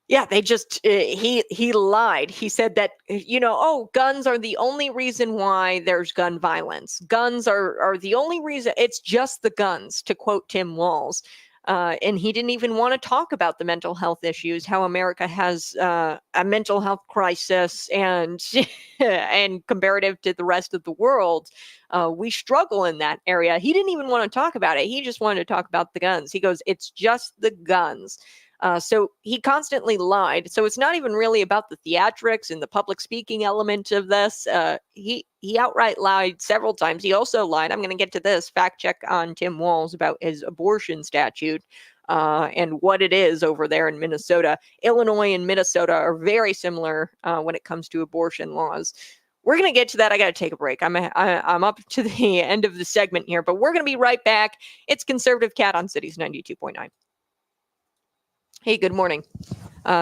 Yeah, they just he lied. He said that oh, guns are the only reason why there's gun violence. Guns are the only reason. It's just the guns, to quote Tim Walz. And he didn't even want to talk about the mental health issues, how America has a mental health crisis, and and comparative to the rest of the world, we struggle in that area. He didn't even want to talk about it. He just wanted to talk about the guns. He goes, "It's just the guns." So he constantly lied. So it's not even really about the theatrics and the public speaking element of this. He outright lied several times. He also lied. I'm going to get to this fact check on Tim Walz about his abortion statute and what it is over there in Minnesota. Illinois and Minnesota are very similar when it comes to abortion laws. We're going to get to that. I got to take a break. I'm up to the end of the segment here, but we're going to be right back. It's Conservative Cat on Cities 92.9. Hey, good morning.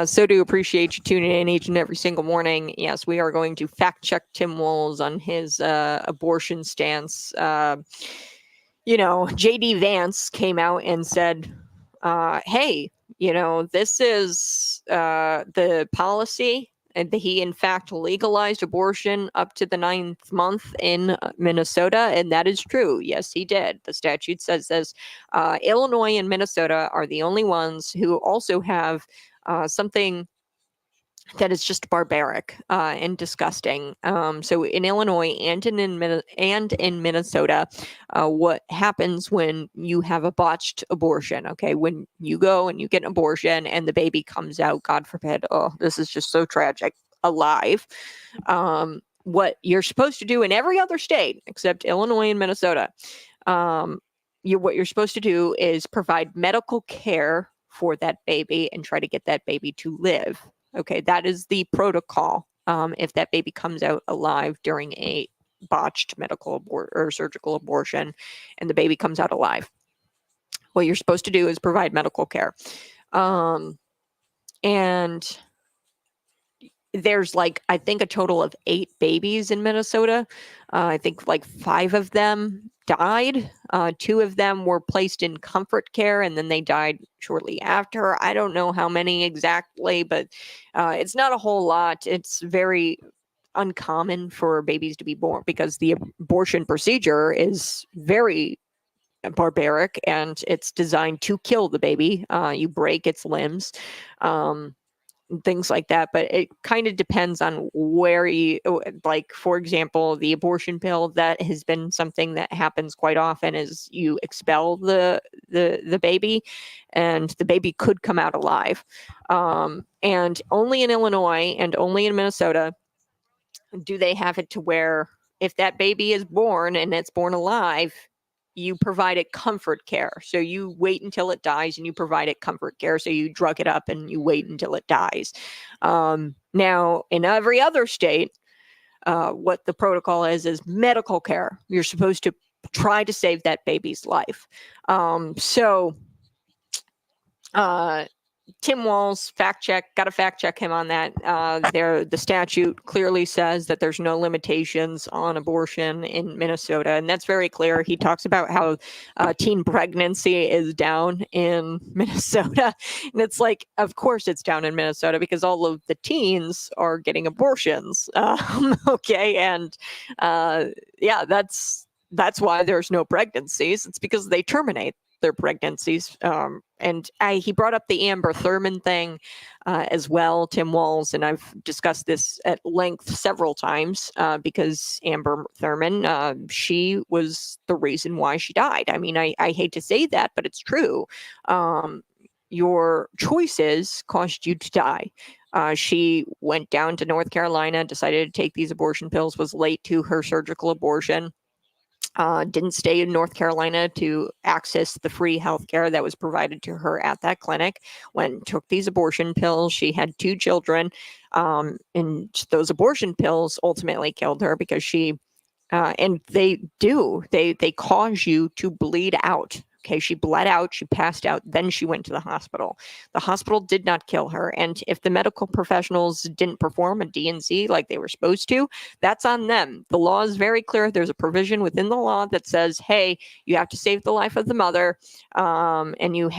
So do appreciate you tuning in each and every single morning. Yes, we are going to fact check Tim Walz on his abortion stance. JD Vance came out and said, hey, this is the policy. And he, in fact, legalized abortion up to the 9th month in Minnesota. And that is true. Yes, he did. The statute says this. Illinois and Minnesota are the only ones who also have something that is just barbaric and disgusting. So in Illinois and in Minnesota, what happens when you have a botched abortion? Okay, when you go and you get an abortion and the baby comes out, God forbid, oh, this is just so tragic, alive. What you're supposed to do in every other state except Illinois and Minnesota, what you're supposed to do is provide medical care for that baby and try to get that baby to live. Okay, that is the protocol if that baby comes out alive during a botched medical or surgical abortion and the baby comes out alive. What you're supposed to do is provide medical care. And there's I think a total of 8 babies in Minnesota. I think 5 of them died. 2 of them were placed in comfort care and then they died shortly after. I don't know how many exactly, but it's not a whole lot. It's very uncommon for babies to be born because the abortion procedure is very barbaric and it's designed to kill the baby. You break its limbs. Things like that, but it kind of depends on where you for example, the abortion pill, that has been something that happens quite often is you expel the baby and the baby could come out alive. And only in Illinois and only in Minnesota do they have it to where if that baby is born and it's born alive, you provide it comfort care. So you wait until it dies and you provide it comfort care. So you drug it up and you wait until it dies. Now, in every other state, what the protocol is medical care. You're supposed to try to save that baby's life. Tim Walz, got to fact check him on that. The statute clearly says that there's no limitations on abortion in Minnesota, and that's very clear. He talks about how teen pregnancy is down in Minnesota, and it's of course it's down in Minnesota because all of the teens are getting abortions. Okay, and that's why there's no pregnancies. It's because they terminate their pregnancies. And he brought up the Amber Thurman thing as well, Tim Walz, and I've discussed this at length several times because Amber Thurman, she was the reason why she died. I mean, I hate to say that, but it's true. Your choices caused you to die. She went down to North Carolina, decided to take these abortion pills, was late to her surgical abortion. Didn't stay in North Carolina to access the free health care that was provided to her at that clinic. Went and took these abortion pills. She had 2 children, and those abortion pills ultimately killed her because and they cause you to bleed out Okay, she bled out, she passed out, then she went to the hospital. The hospital did not kill her. And if the medical professionals didn't perform a D&C like they were supposed to, that's on them. The law is very clear. There's a provision within the law that says, hey, you have to save the life of the mother, and you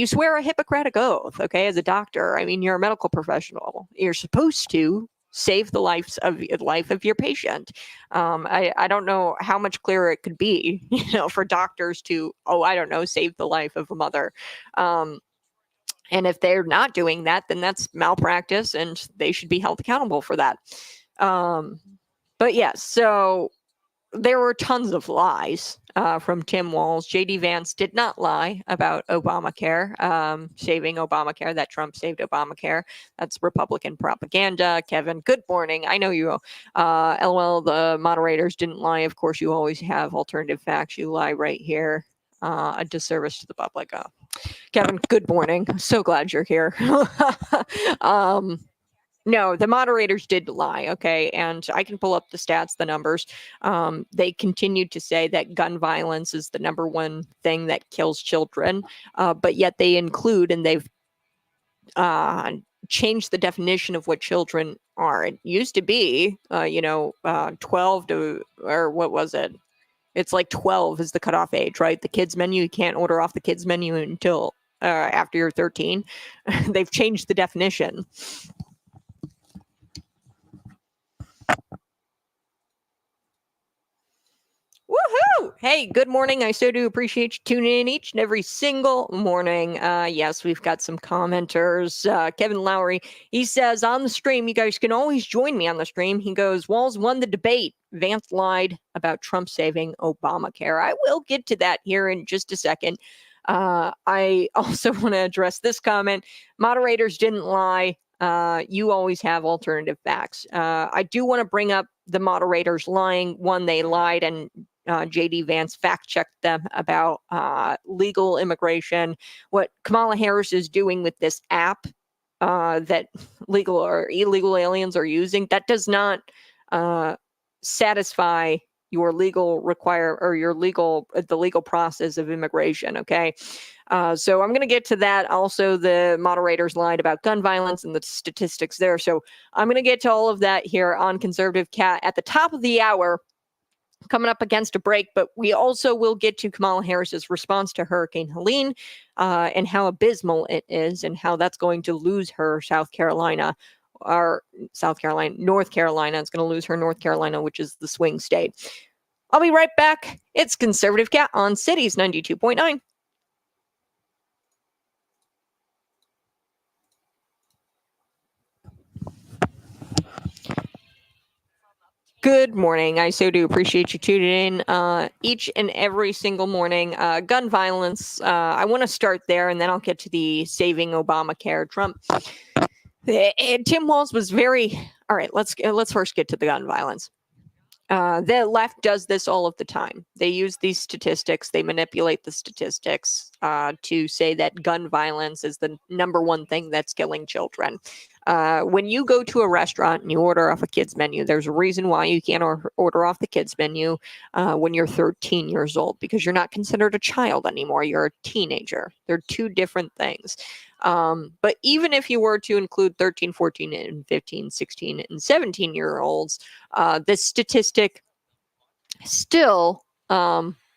swear a Hippocratic oath, okay, as a doctor. I mean, you're a medical professional. You're supposed to save the life of your patient. I don't know how much clearer it could be, for doctors to, save the life of a mother. And if they're not doing that, then that's malpractice, and they should be held accountable for that. But yes, so there were tons of lies from Tim Walz. J.D. Vance did not lie about Obamacare, saving Obamacare, that Trump saved Obamacare. That's Republican propaganda. Kevin, good morning. I know you. LOL, the moderators didn't lie. Of course, you always have alternative facts. You lie right here. A disservice to the public. Kevin, good morning. So glad you're here. No, the moderators did lie, okay? And I can pull up the stats, the numbers. They continued to say that gun violence is the number one thing that kills children, but yet they include, and they've changed the definition of what children are. It used to be, 12 to, or what was it? It's like 12 is the cutoff age, right? The kids menu, you can't order off the kids menu until after you're 13. They've changed the definition. Woohoo! Hey, good morning. I so do appreciate you tuning in each and every single morning. Yes, we've got some commenters. Kevin Lowry, he says, on the stream, you guys can always join me on the stream. He goes, Walz won the debate. Vance lied about Trump saving Obamacare. I will get to that here in just a second. I also want to address this comment. Moderators didn't lie. You always have alternative facts. I do want to bring up the moderators lying. One, they lied, and J.D. Vance fact-checked them about legal immigration. What Kamala Harris is doing with this app that legal or illegal aliens are using, that does not satisfy your legal the legal process of immigration. Okay. So I'm going to get to that. Also, the moderators lied about gun violence and the statistics there. So I'm going to get to all of that here on Conservative Cat at the top of the hour, coming up against a break. But we also will get to Kamala Harris's response to Hurricane Helene and how abysmal it is, and how that's going to lose her North Carolina. It's going to lose her North Carolina, which is the swing state. I'll be right back. It's Conservative Cat on Cities 92.9. Good morning. I so do appreciate you tuning in each and every single morning. Gun violence. I want to start there, and then I'll get to the saving Obamacare. Trump. Tim Walz was very. All right. Let's first get to the gun violence. The left does this all of the time. They use these statistics. They manipulate the statistics to say that gun violence is the number one thing that's killing children. When you go to a restaurant and you order off a kids menu, there's a reason why you can't order off the kids menu when you're 13 years old, because you're not considered a child anymore. You're a teenager. They're two different things. But even if you were to include 13, 14, and 15, 16, and 17-year-olds, this statistic still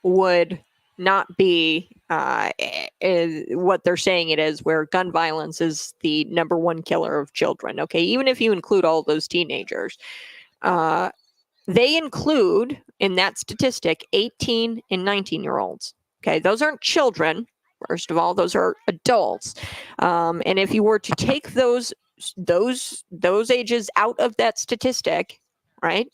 would not be what they're saying it is, where gun violence is the number one killer of children. Okay, even if you include all those teenagers, they include in that statistic 18 and 19-year-olds. Okay, those aren't children. First of all, those are adults. And if you were to take those ages out of that statistic, right,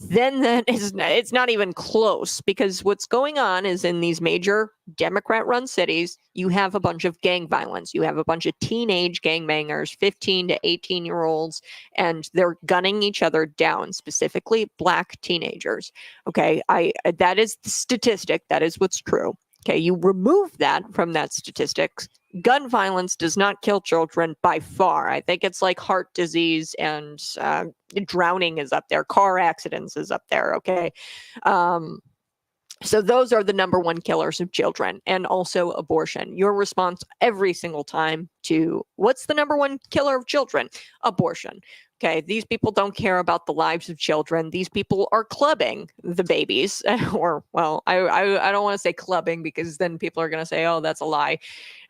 then it's not even close, because what's going on is in these major Democrat-run cities, you have a bunch of gang violence. You have a bunch of teenage gangbangers, 15 to 18-year-olds, and they're gunning each other down, specifically Black teenagers. Okay, that is the statistic. That is what's true. Okay, you remove that from that statistics. Gun violence does not kill children by far. I think it's like heart disease and drowning is up there. Car accidents is up there. Okay. So those are the number one killers of children, and also abortion. Your response every single time to what's the number one killer of children? Abortion. Okay, these people don't care about the lives of children. These people are clubbing the babies, or well, I don't want to say clubbing because then people are going to say, oh, that's a lie.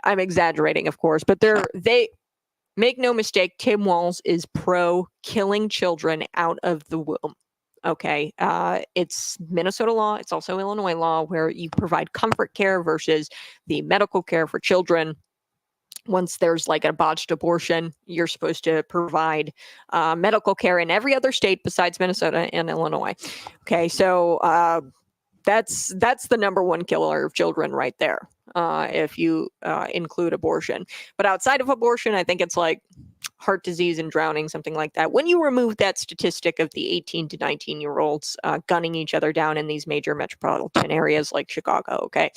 I'm exaggerating, of course, but they make no mistake. Tim Walz is pro killing children out of the womb. Okay, it's Minnesota law. It's also Illinois law, where you provide comfort care versus the medical care for children. Once there's like a botched abortion, you're supposed to provide medical care in every other state besides Minnesota and Illinois. Okay, so that's the number one killer of children right there, if you include abortion. But outside of abortion, I think it's like heart disease and drowning, something like that. When you remove that statistic of the 18 to 19-year-olds gunning each other down in these major metropolitan areas like Chicago, okay,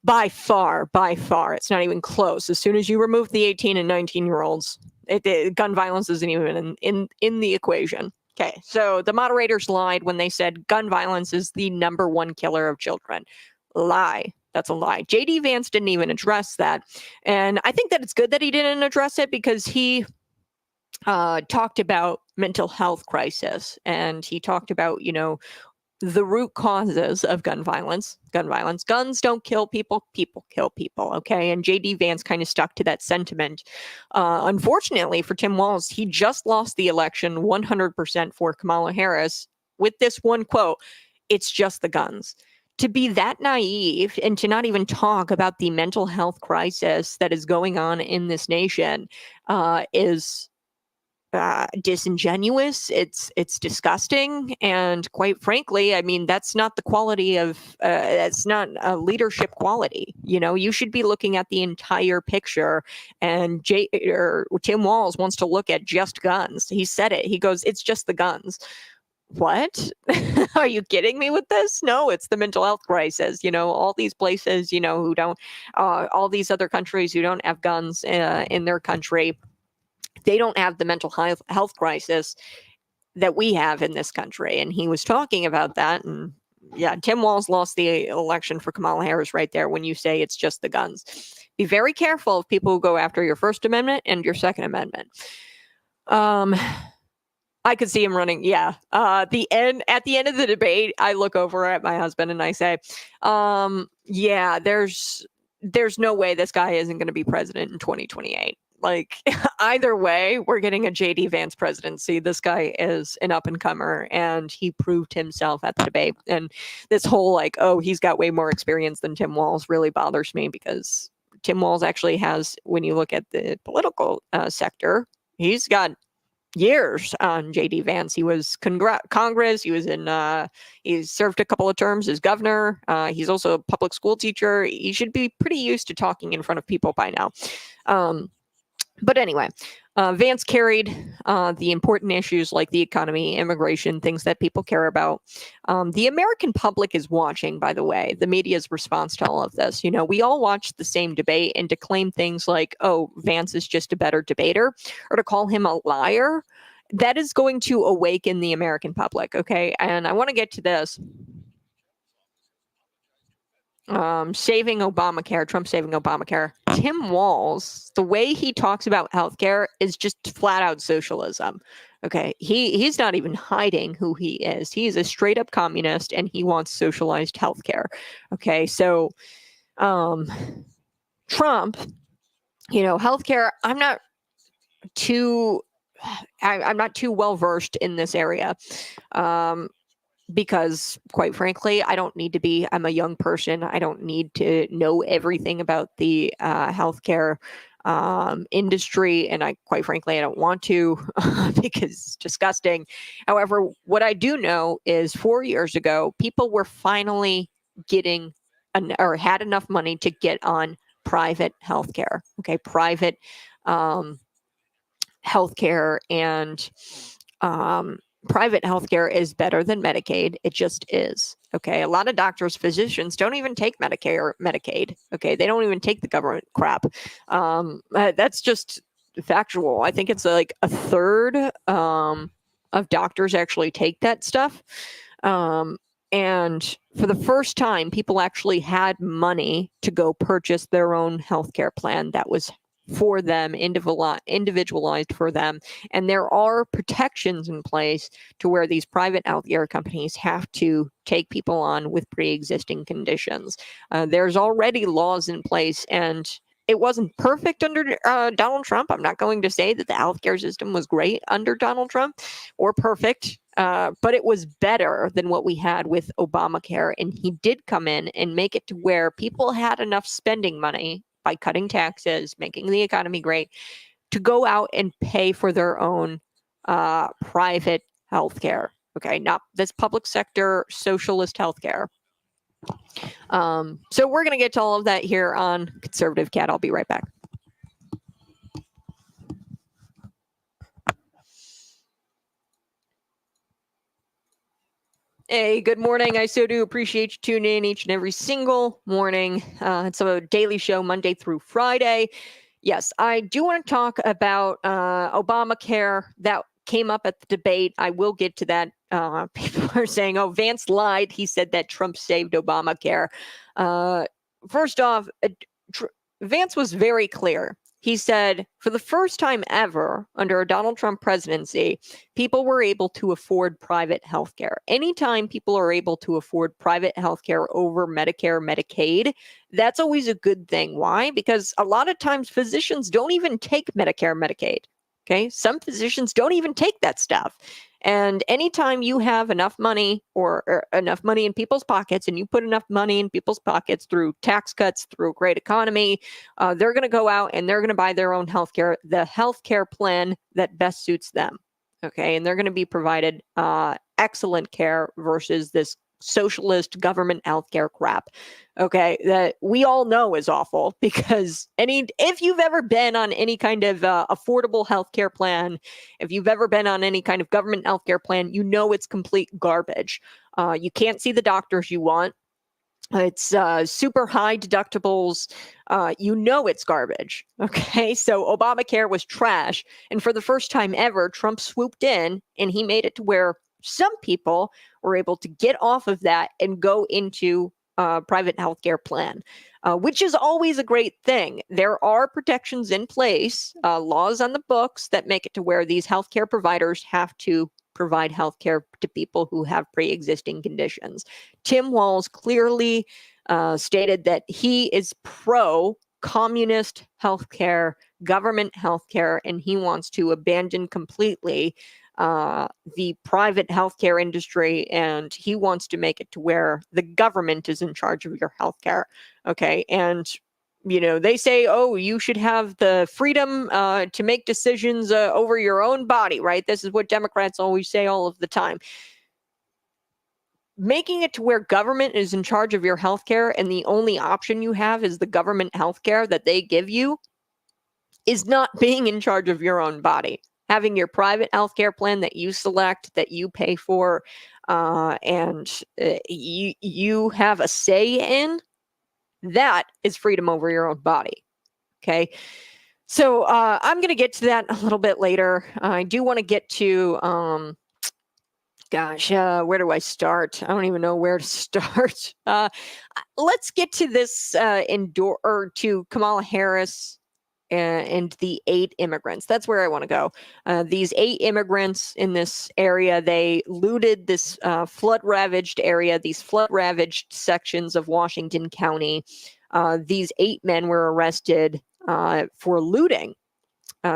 by far, it's not even close. As soon as you remove the 18 and 19-year-olds, gun violence isn't even in the equation. Okay, so the moderators lied when they said gun violence is the number one killer of children. Lie. That's a lie. J.D. Vance didn't even address that. And I think that it's good that he didn't address it, because he talked about mental health crisis, and he talked about, the root causes of gun violence. Guns don't kill people. People kill people. Okay. And J.D. Vance kind of stuck to that sentiment. Unfortunately for Tim Walz, he just lost the election 100% for Kamala Harris with this one quote: "It's just the guns." To be that naive and to not even talk about the mental health crisis that is going on in this nation is disingenuous. It's disgusting, and quite frankly, I mean, that's not the quality of that's not a leadership quality. You should be looking at the entire picture. And Tim Walz wants to look at just guns. He said it. He goes, "It's just the guns." What? Are you kidding me with this? No, it's the mental health crisis. All these places, who don't, all these other countries who don't have guns in their country, they don't have the mental health crisis that we have in this country. And he was talking about that. And yeah, Tim Walz lost the election for Kamala Harris right there when you say it's just the guns. Be very careful of people who go after your First Amendment and your Second Amendment. I could see him running. Yeah. At the end of the debate, I look over at my husband and I say, yeah, there's no way this guy isn't going to be president in 2028. Like, either way, we're getting a J.D. Vance presidency. This guy is an up-and-comer, and he proved himself at the debate. And this whole, he's got way more experience than Tim Walz really bothers me, because Tim Walz actually has, when you look at the political sector, he's got years on J.D. Vance. He was Congress. He was he served a couple of terms as governor. He's also a public school teacher. He should be pretty used to talking in front of people by now. But anyway, Vance carried the important issues like the economy, immigration, things that people care about. The American public is watching, by the way, the media's response to all of this. We all watch the same debate, and to claim things like, oh, Vance is just a better debater, or to call him a liar, that is going to awaken the American public. Okay. And I want to get to this. Saving Obamacare, Trump saving Obamacare. Tim Walz, the way he talks about healthcare is just flat out socialism. Okay, he's not even hiding who he is. He's a straight up communist, and he wants socialized healthcare. Okay, so Trump, healthcare. I'm not too well versed in this area. Because quite frankly, I don't need to be. I'm a young person. I don't need to know everything about the healthcare industry. And quite frankly, I don't want to because it's disgusting. However, what I do know is 4 years ago, people were finally getting or had enough money to get on private healthcare. Okay, private healthcare, and private healthcare is better than Medicaid. It just is. Okay. A lot of doctors, physicians don't even take Medicare or Medicaid. Okay. They don't even take the government crap. That's just factual. I think it's like a third of doctors actually take that stuff. And for the first time, people actually had money to go purchase their own healthcare plan that was for them, individualized for them. And there are protections in place to where these private healthcare companies have to take people on with pre-existing conditions. There's already laws in place, and it wasn't perfect under Donald Trump. I'm not going to say that the healthcare system was great under Donald Trump or perfect, but it was better than what we had with Obamacare. And he did come in and make it to where people had enough spending money by cutting taxes, making the economy great, to go out and pay for their own private healthcare. Okay, not this public sector socialist healthcare. So we're going to get to all of that here on Conservative Cat. I'll be right back. Hey, good morning. I so do appreciate you tuning in each and every single morning. It's a daily show Monday through Friday. Yes, I do want to talk about Obamacare. That came up at the debate. I will get to that. People are saying, oh, Vance lied. He said that Trump saved Obamacare. First off, Vance was very clear. He said, for the first time ever under a Donald Trump presidency, people were able to afford private health care. Anytime people are able to afford private health care over Medicare, Medicaid, that's always a good thing. Why? Because a lot of times physicians don't even take Medicare, Medicaid. Okay, some physicians don't even take that stuff. And anytime you have enough money or enough money in people's pockets, and you put enough money in people's pockets through tax cuts, through a great economy, they're going to go out and they're going to buy their own healthcare, the healthcare plan that best suits them. Okay, and they're going to be provided excellent care versus this socialist government healthcare crap. Okay, that we all know is awful, because if you've ever been on any kind of affordable healthcare plan, if you've ever been on any kind of government healthcare plan, you know it's complete garbage. You can't see the doctors you want. It's super high deductibles. You know it's garbage. Okay, so Obamacare was trash, and for the first time ever, Trump swooped in and he made it to where some people were able to get off of that and go into private healthcare plan, which is always a great thing. There are protections in place, laws on the books that make it to where these healthcare providers have to provide healthcare to people who have pre-existing conditions. Tim Walz clearly stated that he is pro-communist healthcare, government healthcare, and he wants to abandon completely the private healthcare industry, and he wants to make it to where the government is in charge of your healthcare. Okay, and they say, oh, you should have the freedom to make decisions over your own body, right? This is what Democrats always say all of the time. Making it to where government is in charge of your healthcare and the only option you have is the government healthcare that they give you is not being in charge of your own body. Having your private healthcare plan that you select, that you pay for, and you have a say in, that is freedom over your own body. Okay. So I'm going to get to that a little bit later. I do want to get to, where do I start? I don't even know where to start. Let's get to this to Kamala Harris and the 8 immigrants. That's where I want to go. These 8 immigrants in this area, they looted this flood-ravaged area, these flood-ravaged sections of Washington County. These 8 men were arrested for looting.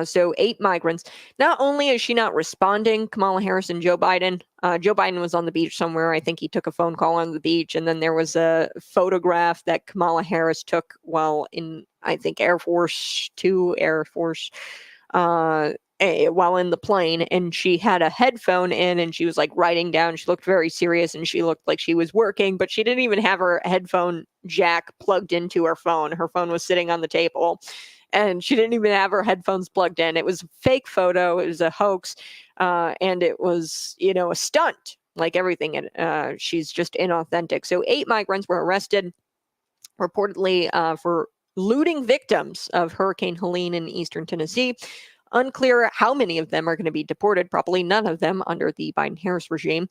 So 8 migrants. Not only is she not responding, Kamala Harris and Joe Biden. Joe Biden was on the beach somewhere. I think he took a phone call on the beach. And then there was a photograph that Kamala Harris took while in, I think, Air Force, while in the plane. And she had a headphone in and she was like writing down. She looked very serious and she looked like she was working, but she didn't even have her headphone jack plugged into her phone. Her phone was sitting on the table. And she didn't even have her headphones plugged in. It was a fake photo. It was a hoax. And it was, a stunt, like everything. She's just inauthentic. So 8 migrants were arrested, reportedly for looting victims of Hurricane Helene in eastern Tennessee. Unclear how many of them are going to be deported. Probably none of them under the Biden-Harris regime.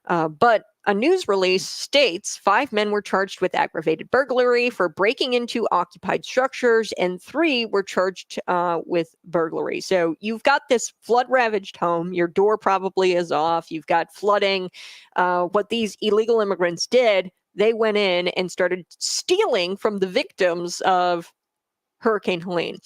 But a news release states 5 men were charged with aggravated burglary for breaking into occupied structures, and 3 were charged with burglary. So you've got this flood-ravaged home. Your door probably is off. You've got flooding. What these illegal immigrants did, they went in and started stealing from the victims of Hurricane Helene.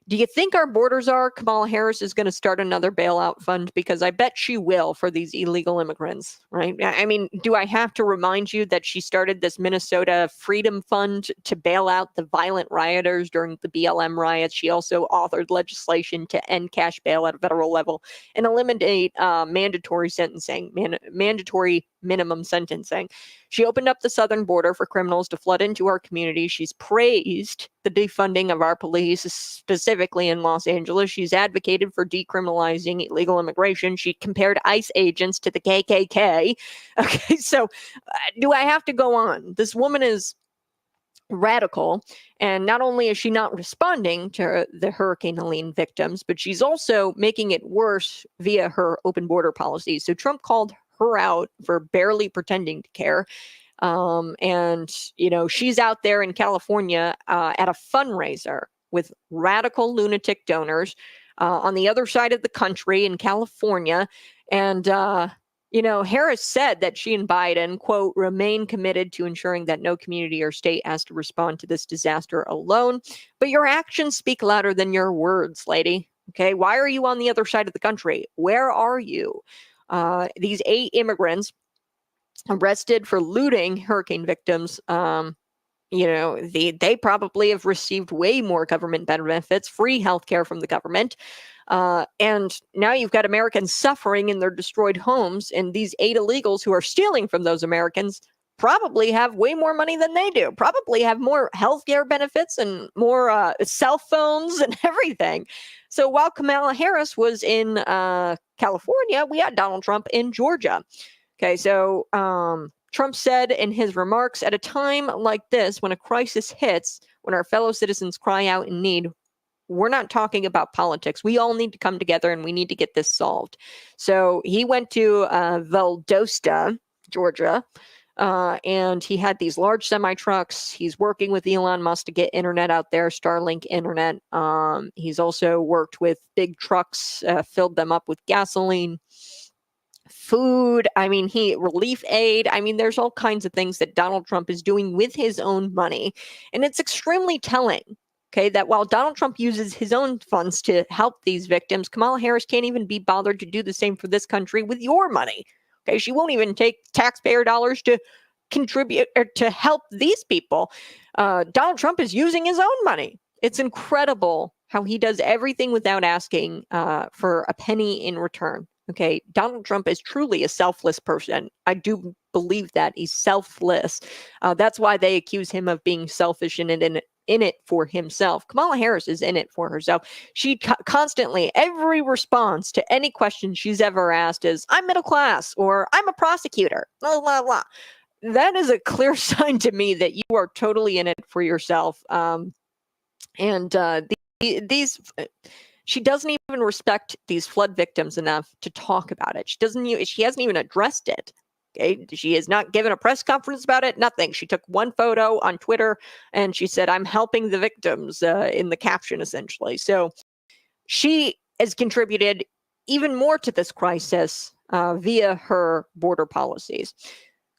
Do you think our borders are? Kamala Harris is going to start another bailout fund, because I bet she will, for these illegal immigrants, right? I mean, do I have to remind you that she started this Minnesota Freedom Fund to bail out the violent rioters during the BLM riots? She also authored legislation to end cash bail at a federal level and eliminate mandatory sentencing, mandatory minimum sentencing. She opened up the southern border for criminals to flood into our community. She's praised the defunding of our police, specifically in Los Angeles. She's advocated for decriminalizing illegal immigration. She compared ICE agents to the KKK. Okay, so do I have to go on? This woman is radical, and not only is she not responding to the Hurricane Helene victims, but she's also making it worse via her open border policies. So Trump called her out for barely pretending to care. And, you know, she's out there in California at a fundraiser with radical lunatic donors on the other side of the country in California. And, you know, Harris said that she and Biden, quote, remain committed to ensuring that no community or state has to respond to this disaster alone. But your actions speak louder than your words, lady. Okay, why are you on the other side of the country? Where are you? These 8 immigrants arrested for looting hurricane victims, you know, they probably have received way more government benefits, free healthcare from the government. And now you've got Americans suffering in their destroyed homes, and these 8 illegals who are stealing from those Americans probably have way more money than they do, probably have more healthcare benefits and more cell phones and everything. So while Kamala Harris was in California, we had Donald Trump in Georgia. Okay, so Trump said in his remarks, at a time like this, when a crisis hits, when our fellow citizens cry out in need, we're not talking about politics. We all need to come together and we need to get this solved. So he went to Valdosta, Georgia, and he had these large semi-trucks. He's working with Elon Musk to get internet out there, Starlink internet. He's also worked with big trucks, filled them up with gasoline, food. I mean, relief aid. I mean, there's all kinds of things that Donald Trump is doing with his own money. And it's extremely telling, okay, that while Donald Trump uses his own funds to help these victims, Kamala Harris can't even be bothered to do the same for this country with your money. Okay, she won't even take taxpayer dollars to contribute or to help these people. Donald Trump is using his own money. It's incredible how he does everything without asking for a penny in return. Okay, Donald Trump is truly a selfless person. I do believe that he's selfless. That's why they accuse him of being selfish and in it for himself. Kamala Harris is in it for herself. She constantly, every response to any question she's ever asked is, I'm middle class, or I'm a prosecutor, blah, blah, blah. That is a clear sign to me that you are totally in it for yourself. She doesn't even respect these flood victims enough to talk about it. She hasn't even addressed it. Okay, she has not given a press conference about it. Nothing. She took one photo on Twitter and she said, "I'm helping the victims," in the caption, essentially. So she has contributed even more to this crisis via her border policies.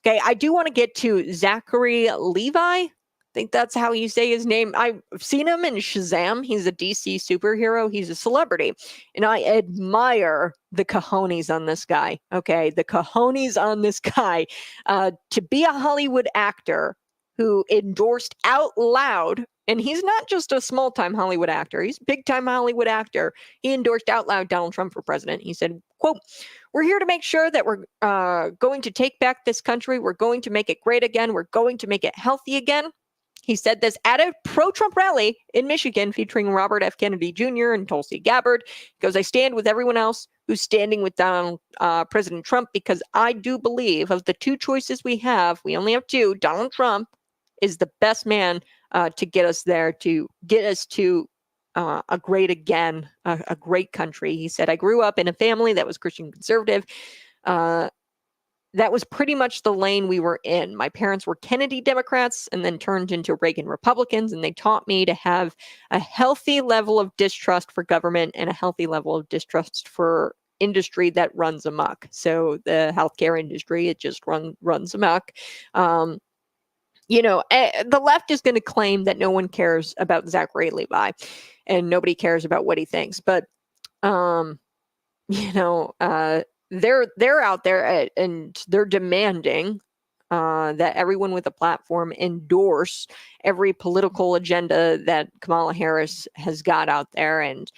Okay, I do want to get to Zachary Levi. I think that's how you say his name. I've seen him in Shazam. He's a DC superhero. He's a celebrity. And I admire the cojones on this guy. Okay, the cojones on this guy. To be a Hollywood actor who endorsed out loud, and he's not just a small-time Hollywood actor. He's a big-time Hollywood actor. He endorsed out loud Donald Trump for president. He said, quote, "We're here to make sure that we're going to take back this country. We're going to make it great again. We're going to make it healthy again." He said this at a pro-Trump rally in Michigan featuring Robert F. Kennedy Jr. and Tulsi Gabbard. He goes, "I stand with everyone else who's standing with President Trump, because I do believe of the 2 choices we have, we only have 2. Donald Trump is the best man to get us there, to get us to a great again, a great country." He said, "I grew up in a family that was Christian conservative. that was pretty much the lane we were in. My parents were Kennedy Democrats and then turned into Reagan Republicans, and they taught me to have a healthy level of distrust for government and a healthy level of distrust for industry that runs amok. So the healthcare industry, it just runs amok. The left is going to claim that no one cares about Zachary Levi and nobody cares about what he thinks. But, they're out there and they're demanding that everyone with a platform endorse every political agenda that Kamala Harris has got out there. And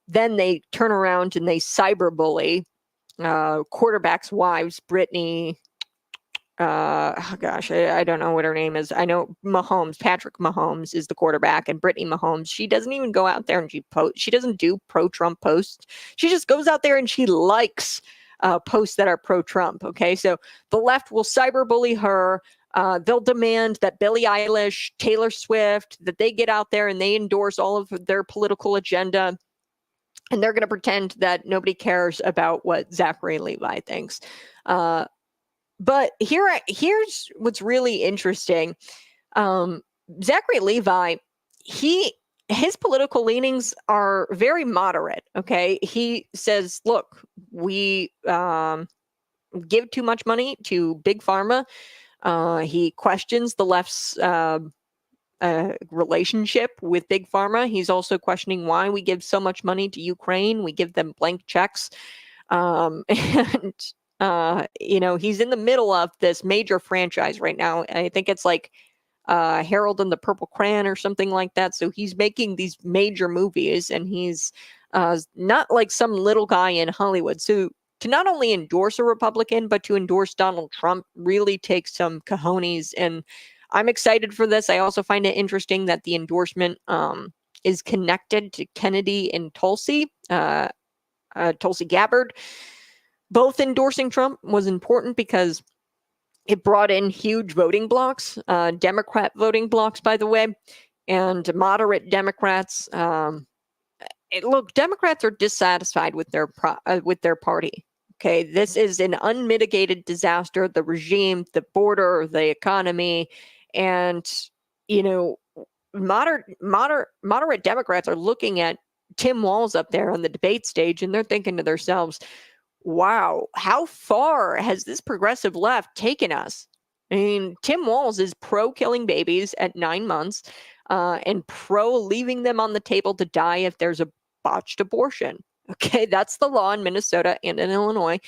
then they turn around and they cyberbully quarterbacks' wives, Brittany. I don't know what her name is. I know Patrick Mahomes is the quarterback, and Brittany Mahomes, she doesn't even go out there and she doesn't do pro-Trump posts. She just goes out there and she likes posts that are pro-Trump. Okay, so the left will cyberbully her. They'll demand that Billie Eilish, Taylor Swift, that they get out there and they endorse all of their political agenda. And they're going to pretend that nobody cares about what Zachary Levi thinks. But here's what's really interesting. Zachary Levi, his political leanings are very moderate. Okay, he says, "Look, we give too much money to big pharma." He questions the left's relationship with big pharma. He's also questioning why we give so much money to Ukraine. We give them blank checks, and he's in the middle of this major franchise right now. I think it's like Harold and the Purple Crayon or something like that. So he's making these major movies, and he's not like some little guy in Hollywood. So to not only endorse a Republican, but to endorse Donald Trump really takes some cojones. And I'm excited for this. I also find it interesting that the endorsement is connected to Kennedy and Tulsi Gabbard. Both endorsing Trump was important because it brought in huge voting blocks, Democrat voting blocks, by the way, and moderate Democrats. Look, Democrats are dissatisfied with their party. Okay, this is an unmitigated disaster. The regime, the border, the economy, and moderate Democrats are looking at Tim Walz up there on the debate stage, and they're thinking to themselves, wow, how far has this progressive left taken us? I mean, Tim Walz is pro killing babies at 9 months and pro leaving them on the table to die if there's a botched abortion. Okay, that's the law in Minnesota and in Illinois.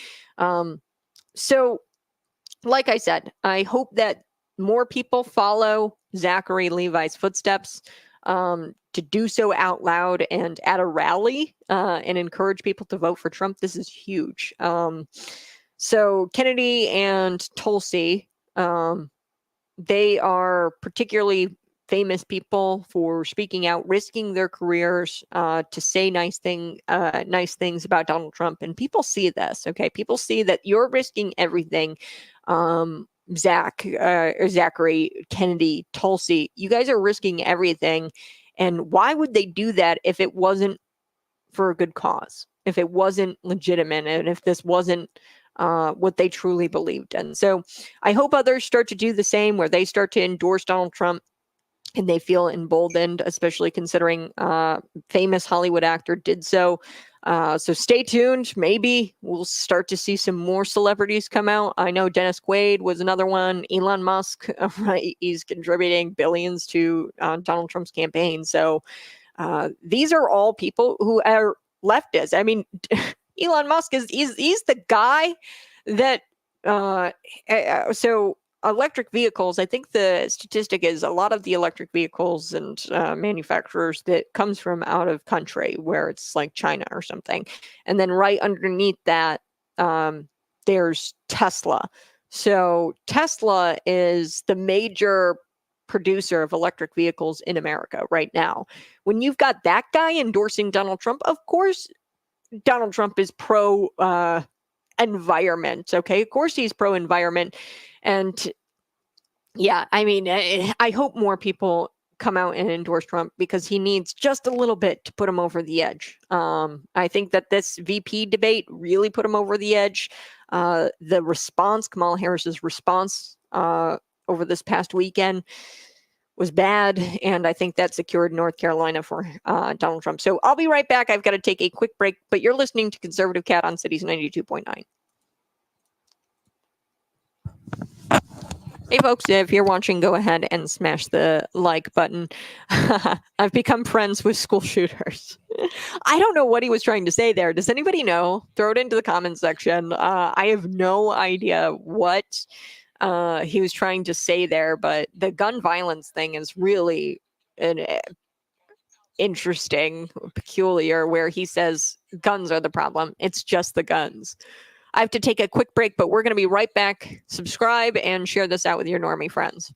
So, like I said, I hope that more people follow Zachary Levi's footsteps, to do so out loud and at a rally, and encourage people to vote for Trump. This is huge. So Kennedy and Tulsi, they are particularly famous people for speaking out, risking their careers to say nice things about Donald Trump. And people see this, okay? People see that you're risking everything. Zachary, Kennedy, Tulsi, you guys are risking everything. And why would they do that if it wasn't for a good cause, if it wasn't legitimate, and if this wasn't what they truly believed in? So I hope others start to do the same, where they start to endorse Donald Trump and they feel emboldened, especially considering famous Hollywood actor did so. So stay tuned. Maybe we'll start to see some more celebrities come out. I know Dennis Quaid was another one. Elon Musk, right? He's contributing billions to Donald Trump's campaign. So these are all people who are leftists. I mean, Elon Musk he's the guy that. So electric vehicles, I think the statistic is a lot of the electric vehicles and manufacturers that comes from out of country, where it's like China or something. And then right underneath that, there's Tesla. So Tesla is the major producer of electric vehicles in America right now. When you've got that guy endorsing Donald Trump, of course, Donald Trump is pro environment. Okay, of course he's pro environment. And yeah, I mean, I hope more people come out and endorse Trump because he needs just a little bit to put him over the edge. I think that this VP debate really put him over the edge. The response, Kamala Harris's response over this past weekend was bad, and I think that secured North Carolina for Donald Trump. So I'll be right back. I've got to take a quick break, but you're listening to Conservative Cat on Cities 92.9. Hey folks, if you're watching, go ahead and smash the like button. I've become friends with school shooters. I don't know what he was trying to say there. Does anybody know? Throw it into the comments section. I have no idea what he was trying to say there, but the gun violence thing is really an interesting, peculiar, where he says guns are the problem. It's just the guns. I have to take a quick break, but we're going to be right back. Subscribe and share this out with your normie friends.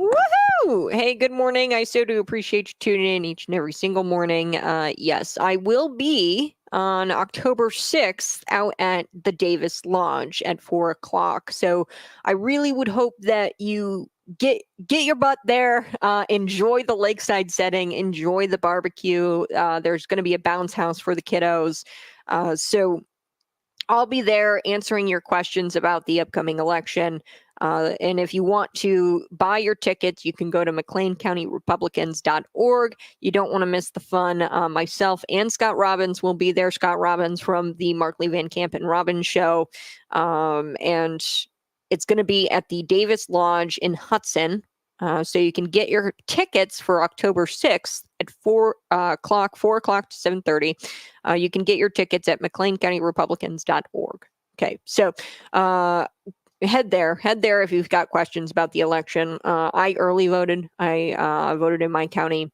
Woohoo! Hey, good morning. I so do appreciate you tuning in each and every single morning. Yes, I will be on October 6th out at the Davis Lodge at 4 o'clock. So I really would hope that you get your butt there, enjoy the lakeside setting, enjoy the barbecue. There's going to be a bounce house for the kiddos. So I'll be there answering your questions about the upcoming election. And if you want to buy your tickets, you can go to McLeanCountyRepublicans.org. You don't want to miss the fun. Myself and Scott Robbins will be there. Scott Robbins from the Markley Van Camp and Robbins show. And it's going to be at the Davis Lodge in Hudson. So you can get your tickets for October 6th at 4 o'clock to 7:30. You can get your tickets at McLeanCountyRepublicans.org. Okay, so head there if you've got questions about the election. I early voted. I voted in my county.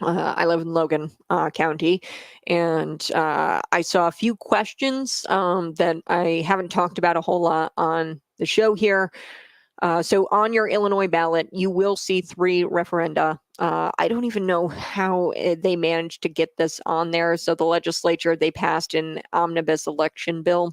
I live in Logan County, and I saw a few questions that I haven't talked about a whole lot on the show here. So on your Illinois ballot, you will see 3 referenda. I don't even know how they managed to get this on there. So the legislature, they passed an omnibus election bill,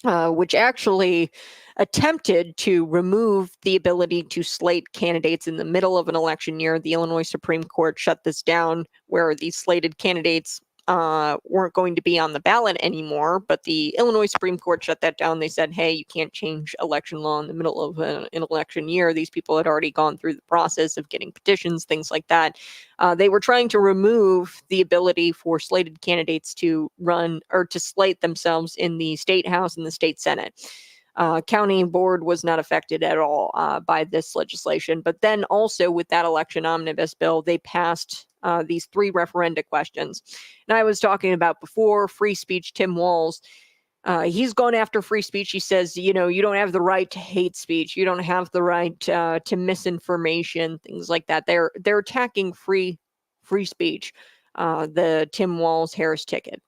which actually attempted to remove the ability to slate candidates in the middle of an election year. The Illinois Supreme Court shut this down, where these slated candidates weren't going to be on the ballot anymore, but the Illinois Supreme Court shut that down. They said, hey, you can't change election law in the middle of an election year. These people had already gone through the process of getting petitions, things like that. They were trying to remove the ability for slated candidates to run or to slate themselves in the state house and the state senate. County board was not affected at all by this legislation. But then also with that election omnibus bill, they passed these 3 referenda questions. And I was talking about before, free speech, Tim Walz. He's gone after free speech. He says, you don't have the right to hate speech. You don't have the right to misinformation, things like that. They're attacking free speech, the Tim Walz Harris ticket.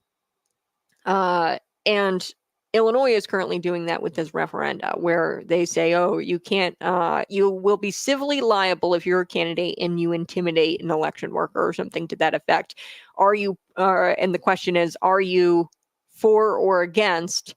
And Illinois is currently doing that with this referenda, where they say, oh, you can't, you will be civilly liable if you're a candidate and you intimidate an election worker or something to that effect. Are you, and the question is, are you for or against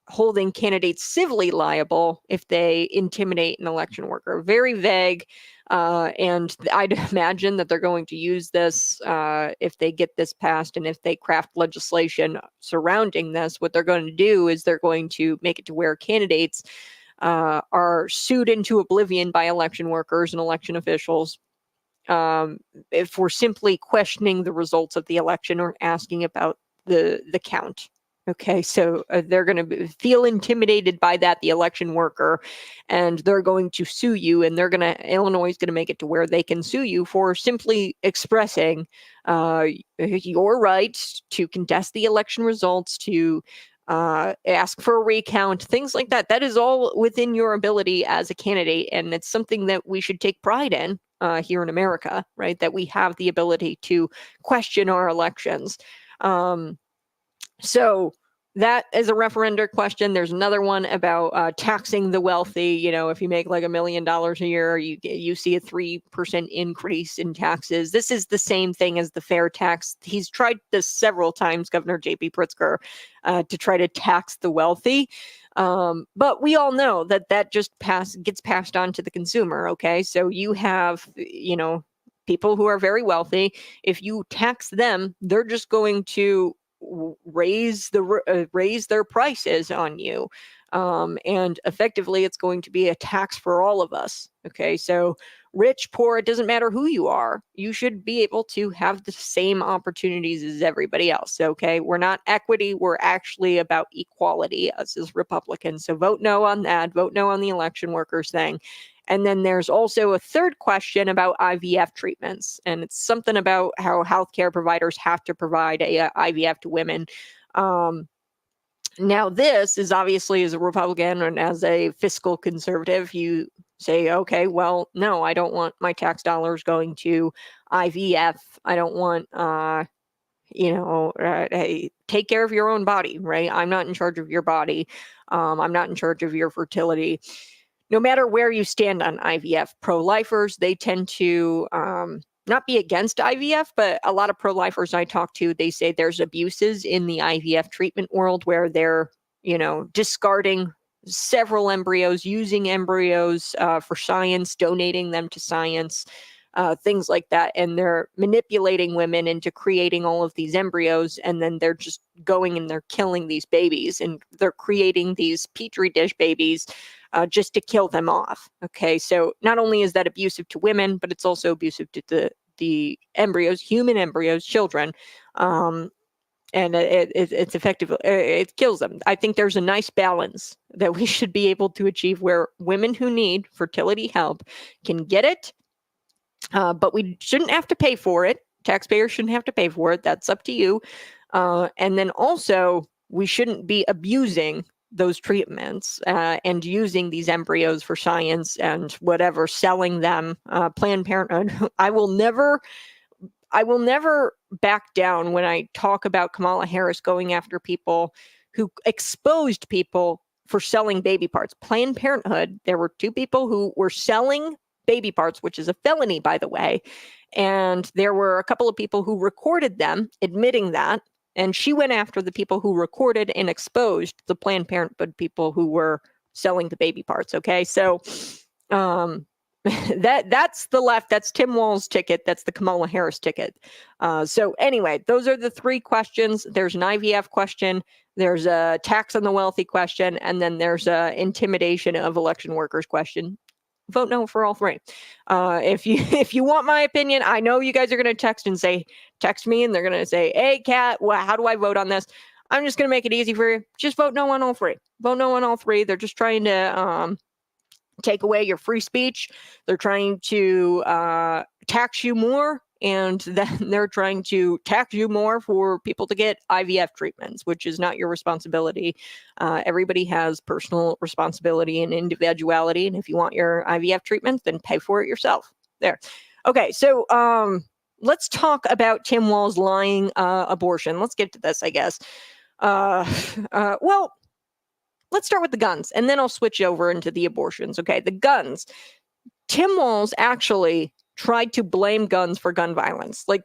holding candidates civilly liable if they intimidate an election worker? Very vague. And I'd imagine that they're going to use this if they get this passed and if they craft legislation surrounding this. What they're going to do is they're going to make it to where candidates are sued into oblivion by election workers and election officials if we're simply questioning the results of the election or asking about the count. Okay, so they're going to feel intimidated by that, the election worker, and they're going to sue you. And Illinois is going to make it to where they can sue you for simply expressing your right to contest the election results, to ask for a recount, things like that. That is all within your ability as a candidate, and it's something that we should take pride in here in America, right? That we have the ability to question our elections. So that is a referenda question. There's another one about taxing the wealthy. If you make like $1 million a year, you see a 3% increase in taxes. This is the same thing as the fair tax. He's tried this several times, Governor J.B. Pritzker, to try to tax the wealthy. But we all know that just gets passed on to the consumer. Okay, so you have people who are very wealthy. If you tax them, they're just going to raise their prices on you, and effectively it's going to be a tax for all of us. Okay, so rich, poor, it doesn't matter who you are, you should be able to have the same opportunities as everybody else. Okay, we're not equity, we're actually about equality, us as Republicans. So vote no on that, vote no on the election workers thing. And then there's also a third question about IVF treatments. And it's something about how healthcare providers have to provide a IVF to women. Now, this is obviously, as a Republican and as a fiscal conservative, you say, okay, well, no, I don't want my tax dollars going to IVF. I don't want, hey, take care of your own body, right? I'm not in charge of your body. I'm not in charge of your fertility. no matter where you stand on IVF, pro-lifers, they tend to not be against IVF, but a lot of pro-lifers I talk to, they say there's abuses in the IVF treatment world where they're, discarding several embryos, using embryos for science, donating them to science, things like that. And they're manipulating women into creating all of these embryos. And then they're just going and they're killing these babies, and they're creating these petri dish babies just to kill them off. Okay. So not only is that abusive to women, but it's also abusive to the embryos, human embryos, children. And it's effective. It kills them. I think there's a nice balance that we should be able to achieve where women who need fertility help can get it, but we shouldn't have to pay for it. Taxpayers shouldn't have to pay for it. That's up to you. And then also, we shouldn't be abusing those treatments and using these embryos for science and whatever, selling them. Planned Parenthood. I will never back down when I talk about Kamala Harris going after people who exposed people for selling baby parts. Planned Parenthood, there were 2 people who were selling baby parts, which is a felony, by the way. And there were a couple of people who recorded them admitting that. And she went after the people who recorded and exposed the Planned Parenthood people who were selling the baby parts. Okay. So, that's the left. That's Tim Walz ticket. That's the Kamala Harris ticket. So anyway, those are the 3 questions. There's an IVF question. There's a tax on the wealthy question. And then there's a intimidation of election workers question. Vote no for all 3. If you want my opinion, I know you guys are going to text me and they're going to say, hey, Kat, how do I vote on this? I'm just going to make it easy for you. Just vote no on all 3. Vote no on all 3. They're just trying to take away your free speech. They're trying to tax you more, and then they're trying to tax you more for people to get IVF treatments, which is not your responsibility. Everybody has personal responsibility and individuality, and if you want your IVF treatment, then pay for it yourself. There. Okay, so let's talk about Tim Walz lying abortion. Let's get to this, I guess. Well, let's start with the guns, and then I'll switch over into the abortions. Okay, the guns. Tim Walz actually tried to blame guns for gun violence. Like,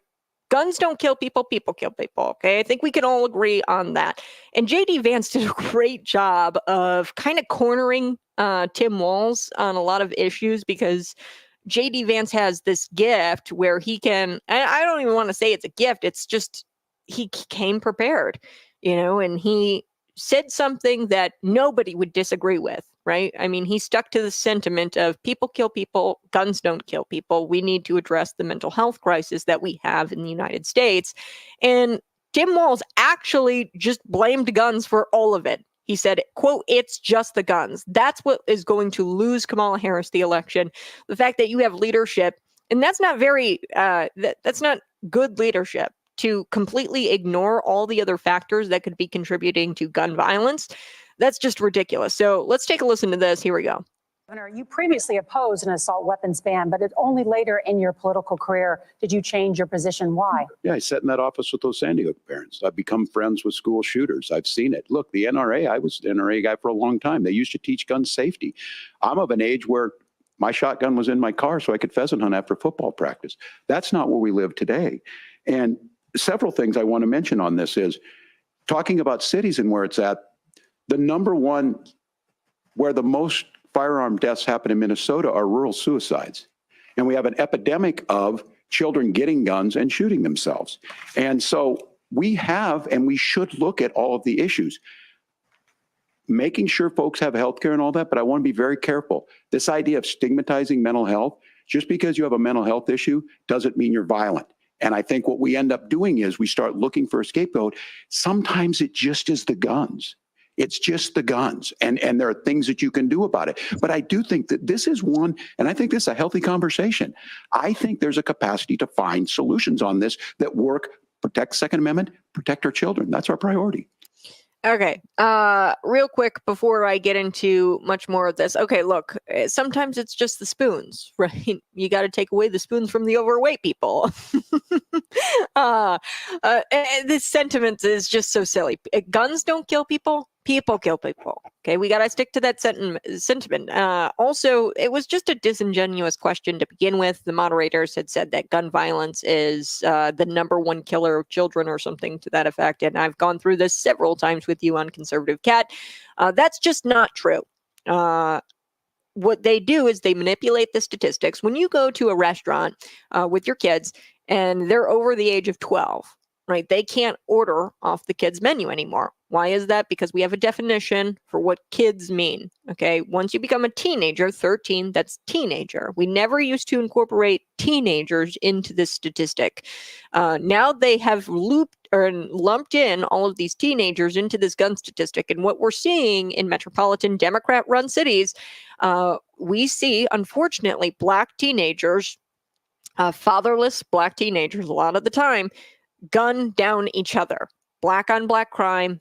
guns don't kill people, people kill people. Okay, I think we can all agree on that. And J.D. Vance did a great job of kind of cornering Tim Walz on a lot of issues, because J.D. Vance has this gift where he can, and I don't even want to say it's a gift, it's just he came prepared, and he said something that nobody would disagree with, right? I mean, he stuck to the sentiment of people kill people, guns don't kill people. We need to address the mental health crisis that we have in the United States. And Tim Walz actually just blamed guns for all of it. He said, quote, it's just the guns. That's what is going to lose Kamala Harris the election. The fact that you have leadership, and that's not that's not good leadership, to completely ignore all the other factors that could be contributing to gun violence. That's just ridiculous. So let's take a listen to this. Here we go. Governor, you previously opposed an assault weapons ban, but only later in your political career did you change your position. Why? Yeah, I sat in that office with those Sandy Hook parents. I've become friends with school shooters. I've seen it. Look, the NRA, I was an NRA guy for a long time. They used to teach gun safety. I'm of an age where my shotgun was in my car so I could pheasant hunt after football practice. That's not where we live today. And several things I want to mention on this is talking about cities and where it's at. The number one where the most firearm deaths happen in Minnesota are rural suicides. And we have an epidemic of children getting guns and shooting themselves. And so we have, and we should look at all of the issues, making sure folks have health care and all that. But I want to be very careful. This idea of stigmatizing mental health, just because you have a mental health issue doesn't mean you're violent. And I think what we end up doing is we start looking for a scapegoat. Sometimes it just is the guns. It's just the guns. And there are things that you can do about it. But I do think that this is one, and I think this is a healthy conversation. I think there's a capacity to find solutions on this that work, protect Second Amendment, protect our children. That's our priority. Okay. Real quick before I get into much more of this. Okay, look, sometimes it's just the spoons, right? You got to take away the spoons from the overweight people. This sentiment is just so silly. Guns don't kill people. People kill people. Okay, we got to stick to that sentiment. Also, it was just a disingenuous question to begin with. The moderators had said that gun violence is the #1 killer of children or something to that effect. And I've gone through this several times with you on Conservative Cat. That's just not true. What they do is they manipulate the statistics. When you go to a restaurant with your kids and they're over the age of 12, right, they can't order off the kids' menu anymore. Why is that? Because we have a definition for what kids mean. Okay, once you become a teenager, 13, that's teenager. We never used to incorporate teenagers into this statistic. Now they have lumped in all of these teenagers into this gun statistic. And what we're seeing in metropolitan Democrat-run cities, we see, unfortunately, Black teenagers, fatherless Black teenagers, a lot of the time, gun down each other. Black on Black crime,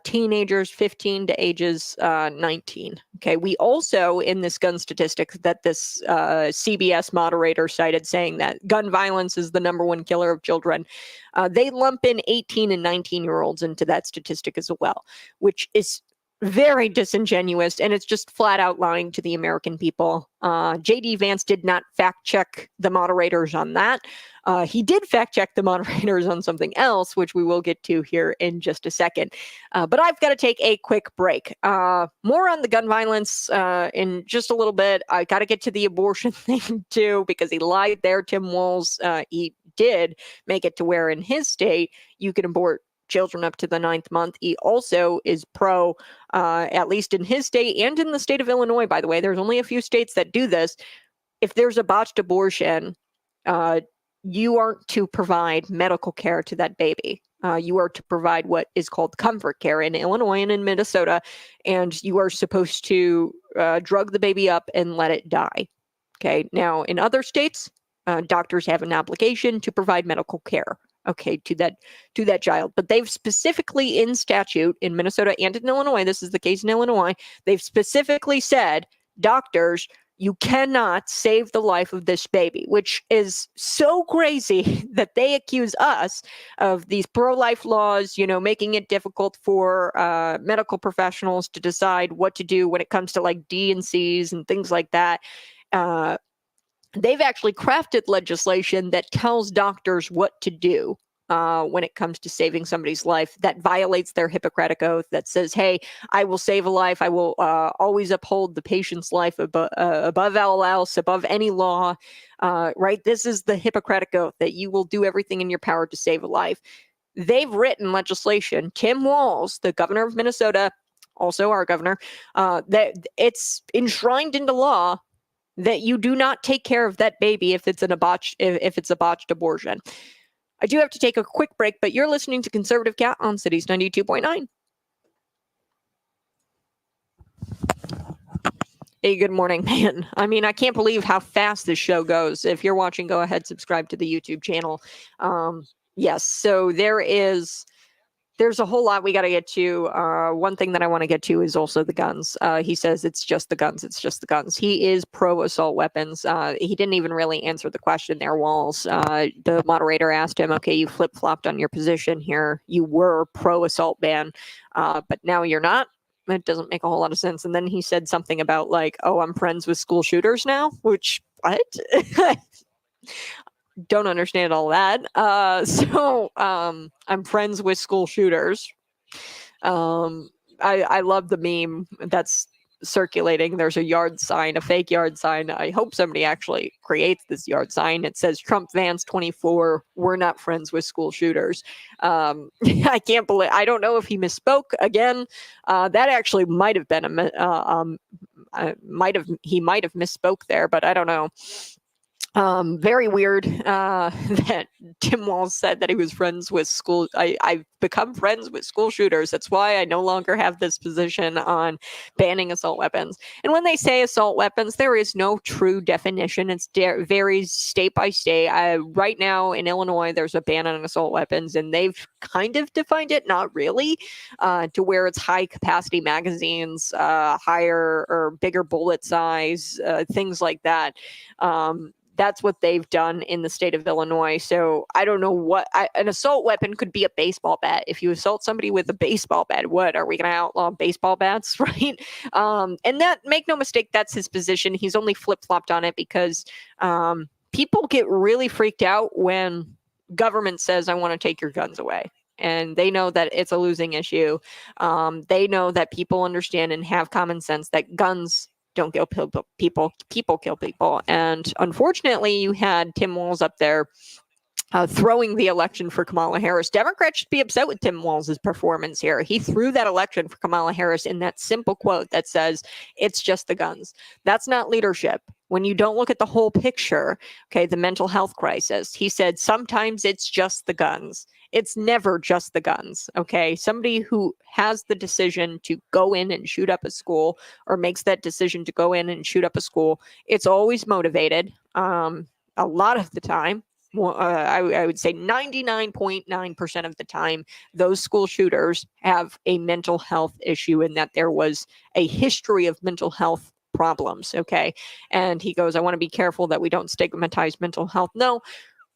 teenagers 15 to ages 19. Okay, we also, in this gun statistic that this CBS moderator cited saying that gun violence is the #1 killer of children, they lump in 18 and 19-year-olds into that statistic as well, which is very disingenuous, and it's just flat out lying to the American people. J.D. Vance did not fact check the moderators on that. He did fact check the moderators on something else, which we will get to here in just a second. But I've got to take a quick break. More on the gun violence in just a little bit. I got to get to the abortion thing too, because he lied there. Tim Walz, he did make it to where in his state you can abort children up to the 9th month. He also is pro, at least in his state and in the state of Illinois, by the way. There's only a few states that do this. If there's a botched abortion, you aren't to provide medical care to that baby. You are to provide what is called comfort care in Illinois and in Minnesota, and you are supposed to drug the baby up and let it die. Okay. Now, in other states, doctors have an obligation to provide medical care, okay, to that child. But they've specifically in statute in Minnesota and in Illinois, this is the case in Illinois, they've specifically said, doctors, you cannot save the life of this baby, which is so crazy that they accuse us of these pro-life laws, making it difficult for medical professionals to decide what to do when it comes to like D&Cs and things like that. They've actually crafted legislation that tells doctors what to do when it comes to saving somebody's life that violates their Hippocratic oath, that says, hey, I will save a life. I will always uphold the patient's life above all else, above any law, right? This is the Hippocratic oath, that you will do everything in your power to save a life. They've written legislation. Tim Walz, the governor of Minnesota, also our governor, that it's enshrined into law that you do not take care of that baby if it's a botched abortion. I do have to take a quick break, but you're listening to Conservative Cat on Cities 92.9. Hey, good morning, man. I mean, I can't believe how fast this show goes. If you're watching, go ahead, subscribe to the YouTube channel. Yes, so there's a whole lot we got to get to. One thing that I want to get to is also the guns. He says it's just the guns. It's just the guns. He is pro assault weapons. He didn't even really answer the question there, Walz. The moderator asked him, okay, you flip-flopped on your position here. You were pro assault ban, but now you're not. It doesn't make a whole lot of sense. And then he said something about like, oh, I'm friends with school shooters now, which what? Don't understand all that. I'm friends with school shooters. I love the meme that's circulating. There's a yard sign, a fake yard sign. I hope somebody actually creates this yard sign. It says Trump Vance 24. We're not friends with school shooters. I can't believe. I don't know if he misspoke again. That actually might have been he might have misspoke there, but I don't know. Very weird that Tim Walz said that he was friends with school. I've become friends with school shooters. That's why I no longer have this position on banning assault weapons. And when they say assault weapons, there is no true definition. It varies state by state. Right now in Illinois, there's a ban on assault weapons, and they've kind of defined it, not really, to where it's high capacity magazines, higher or bigger bullet size, things like that. That's what they've done in the state of Illinois. So I don't know an assault weapon could be a baseball bat. If you assault somebody with a baseball bat, what are we going to outlaw baseball bats, right? And that, make no mistake, that's his position. He's only flip-flopped on it because people get really freaked out when government says, I want to take your guns away. And they know that it's a losing issue. They know that people understand and have common sense that guns don't kill people, people kill people. And unfortunately, you had Tim Walz up there throwing the election for Kamala Harris. Democrats should be upset with Tim Walz's performance here. He threw that election for Kamala Harris in that simple quote that says, it's just the guns. That's not leadership. When you don't look at the whole picture, okay, the mental health crisis, he said, sometimes it's just the guns. It's never just the guns, okay? Somebody who has the decision to go in and shoot up a school or makes that decision to go in and shoot up a school, it's always motivated a lot of the time. I would say 99.9% of the time, those school shooters have a mental health issue in that there was a history of mental health problems, okay? And he goes, I want to be careful that we don't stigmatize mental health. No,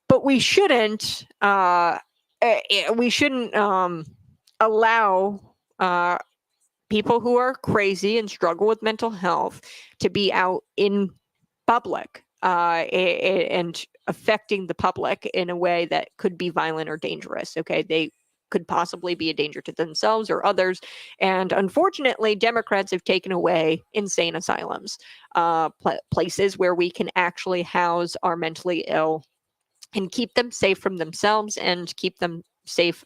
but we shouldn't allow people who are crazy and struggle with mental health to be out in public and affecting the public in a way that could be violent or dangerous. Okay, they could possibly be a danger to themselves or others. And unfortunately, Democrats have taken away insane asylums, places where we can actually house our mentally ill and keep them safe from themselves and keep them safe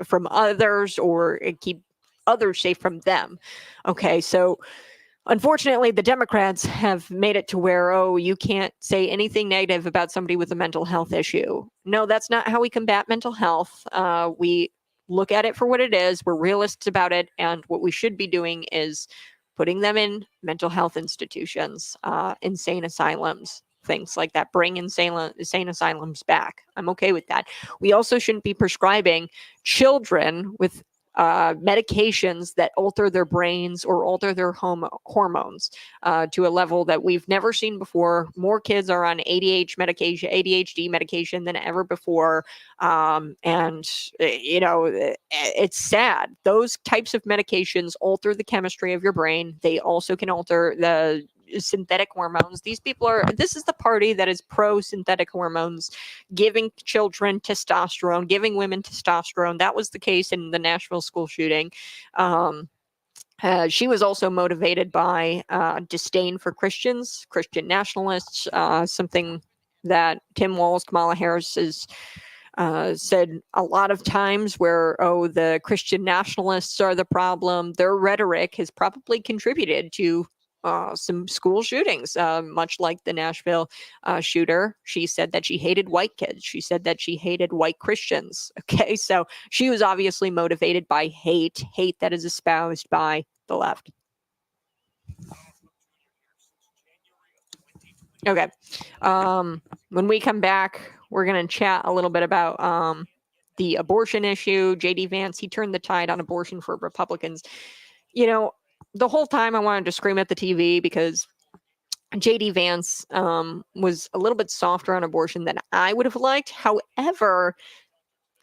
from others, or keep others safe from them. Okay, so unfortunately, the Democrats have made it to where, oh, you can't say anything negative about somebody with a mental health issue. No, that's not how we combat mental health. We look at it for what it is. We're realists about it. And what we should be doing is putting them in mental health institutions, insane asylums, things like that. Bring insane asylums back. I'm okay with that. We also shouldn't be prescribing children with medications that alter their brains or alter their hormones to a level that we've never seen before. More kids are on ADHD medication than ever before. And, you know, it's sad. Those types of medications alter the chemistry of your brain. They also can alter the synthetic hormones. This is the party that is pro synthetic hormones, giving children testosterone, giving women testosterone. That was the case in the Nashville school shooting. She was also motivated by disdain for Christians, Christian nationalists, something that Tim Walz, Kamala Harris has said a lot of times, where, oh, the Christian nationalists are the problem. Their rhetoric has probably contributed to some school shootings, much like the Nashville shooter. She said that she hated white kids. She said that she hated white Christians. Okay, so she was obviously motivated by hate that is espoused by the left. Okay, when we come back, we're going to chat a little bit about the abortion issue. J.D. Vance, he turned the tide on abortion for Republicans. You know, the whole time I wanted to scream at the TV because J.D. Vance was a little bit softer on abortion than I would have liked. However,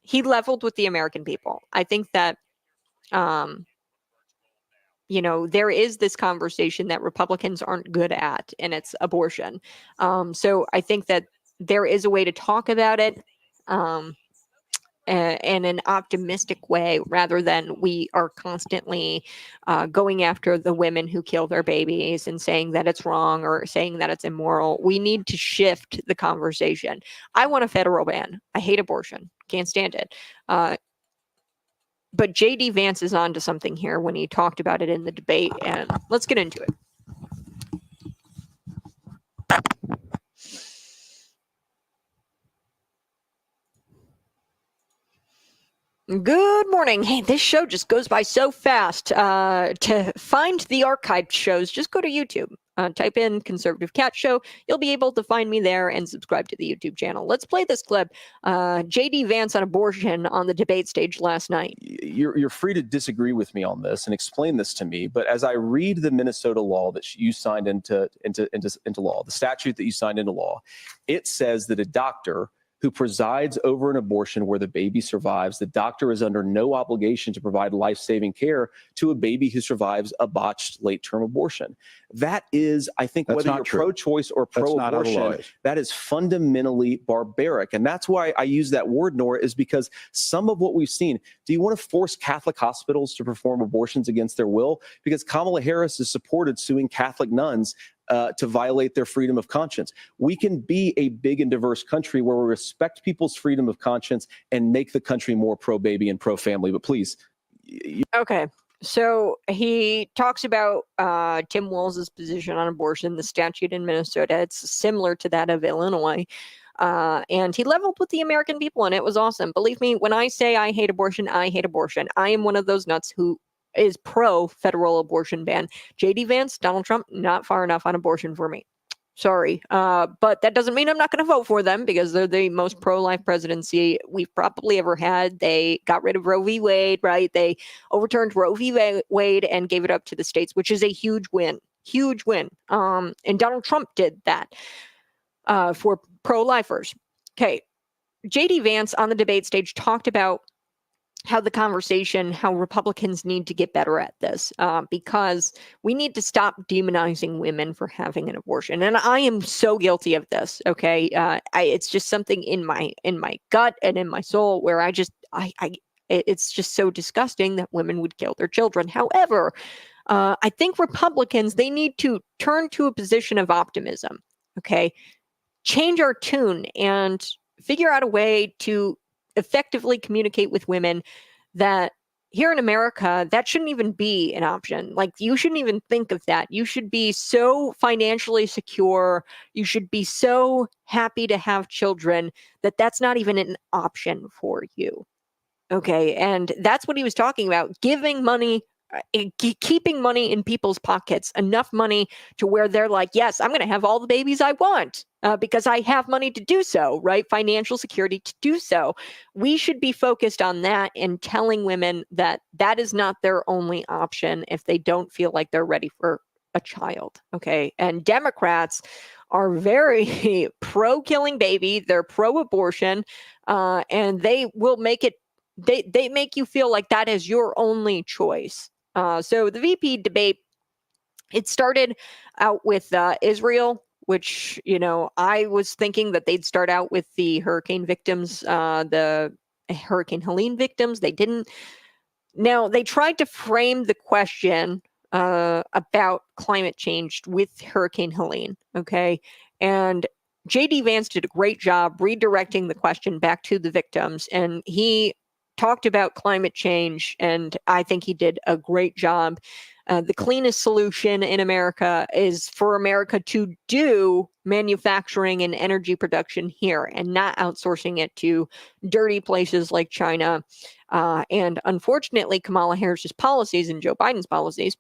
he leveled with the American people. I think that, you know, there is this conversation that Republicans aren't good at, and it's abortion. So I think that there is a way to talk about it. In an optimistic way, rather than we are constantly going after the women who kill their babies and saying that it's wrong or saying that it's immoral. We need to shift the conversation. I want a federal ban. I hate abortion. Can't stand it. But J.D. Vance is onto something here when he talked about it in the debate, and let's get into it. Good morning. Hey, this show just goes by so fast. To find the archived shows, just go to YouTube. Type in Conservative Cat Show. You'll be able to find me there and subscribe to the YouTube channel. Let's play this clip. J.D. Vance on abortion on the debate stage last night. You're free to disagree with me on this and explain this to me, but as I read the Minnesota law that you signed into law, the statute that you signed into law, it says that a doctor who presides over an abortion where the baby survives, the doctor is under no obligation to provide life-saving care to a baby who survives a botched late-term abortion. That is, I think, That's whether not you're true. pro-choice or That's not how the law pro-abortion, is. that is fundamentally barbaric. And that's why I use that word, Nora, is because some of what we've seen, do you want to force Catholic hospitals to perform abortions against their will? Because Kamala Harris has supported suing Catholic nuns to violate their freedom of conscience. We can be a big and diverse country where we respect people's freedom of conscience and make the country more pro-baby and pro-family. But please. Okay. So he talks about Tim Walz's position on abortion, the statute in Minnesota. It's similar to that of Illinois. And he leveled with the American people, and it was awesome. Believe me, when I say I hate abortion, I hate abortion. I am one of those nuts who is pro-federal abortion ban. J.D. Vance, Donald Trump, not far enough on abortion for me. Sorry. But that doesn't mean I'm not going to vote for them because they're the most pro-life presidency we've probably ever had. They got rid of Roe v. Wade, right? They overturned Roe v. Wade and gave it up to the states, which is a huge win. Huge win. And Donald Trump did that for pro-lifers. Okay. J.D. Vance on the debate stage talked about how Republicans need to get better at this because we need to stop demonizing women for having an abortion. And I am so guilty of this. Okay. It's just something in my gut and in my soul where it's just so disgusting that women would kill their children. However, I think Republicans, they need to turn to a position of optimism. Okay. Change our tune and figure out a way to effectively communicate with women that here in America, that shouldn't even be an option. Like, you shouldn't even think of that. You should be so financially secure. You should be so happy to have children that that's not even an option for you. Okay. And that's what he was talking about, giving money, keeping money in people's pockets, enough money to where they're like, yes, I'm going to have all the babies I want because I have money to do so, right? Financial security to do so. We should be focused on that and telling women that that is not their only option if they don't feel like they're ready for a child. Okay. And Democrats are very pro-killing baby. They're pro-abortion, and they will make it, they make you feel like that is your only choice. So the VP debate, it started out with Israel, which, I was thinking that they'd start out with the hurricane victims, the Hurricane Helene victims. They didn't. Now, they tried to frame the question about climate change with Hurricane Helene, okay? And J.D. Vance did a great job redirecting the question back to the victims, and he talked about climate change, and I think he did a great job. The cleanest solution in America is for America to do manufacturing and energy production here and not outsourcing it to dirty places like China. And unfortunately, Kamala Harris's policies and Joe Biden's policies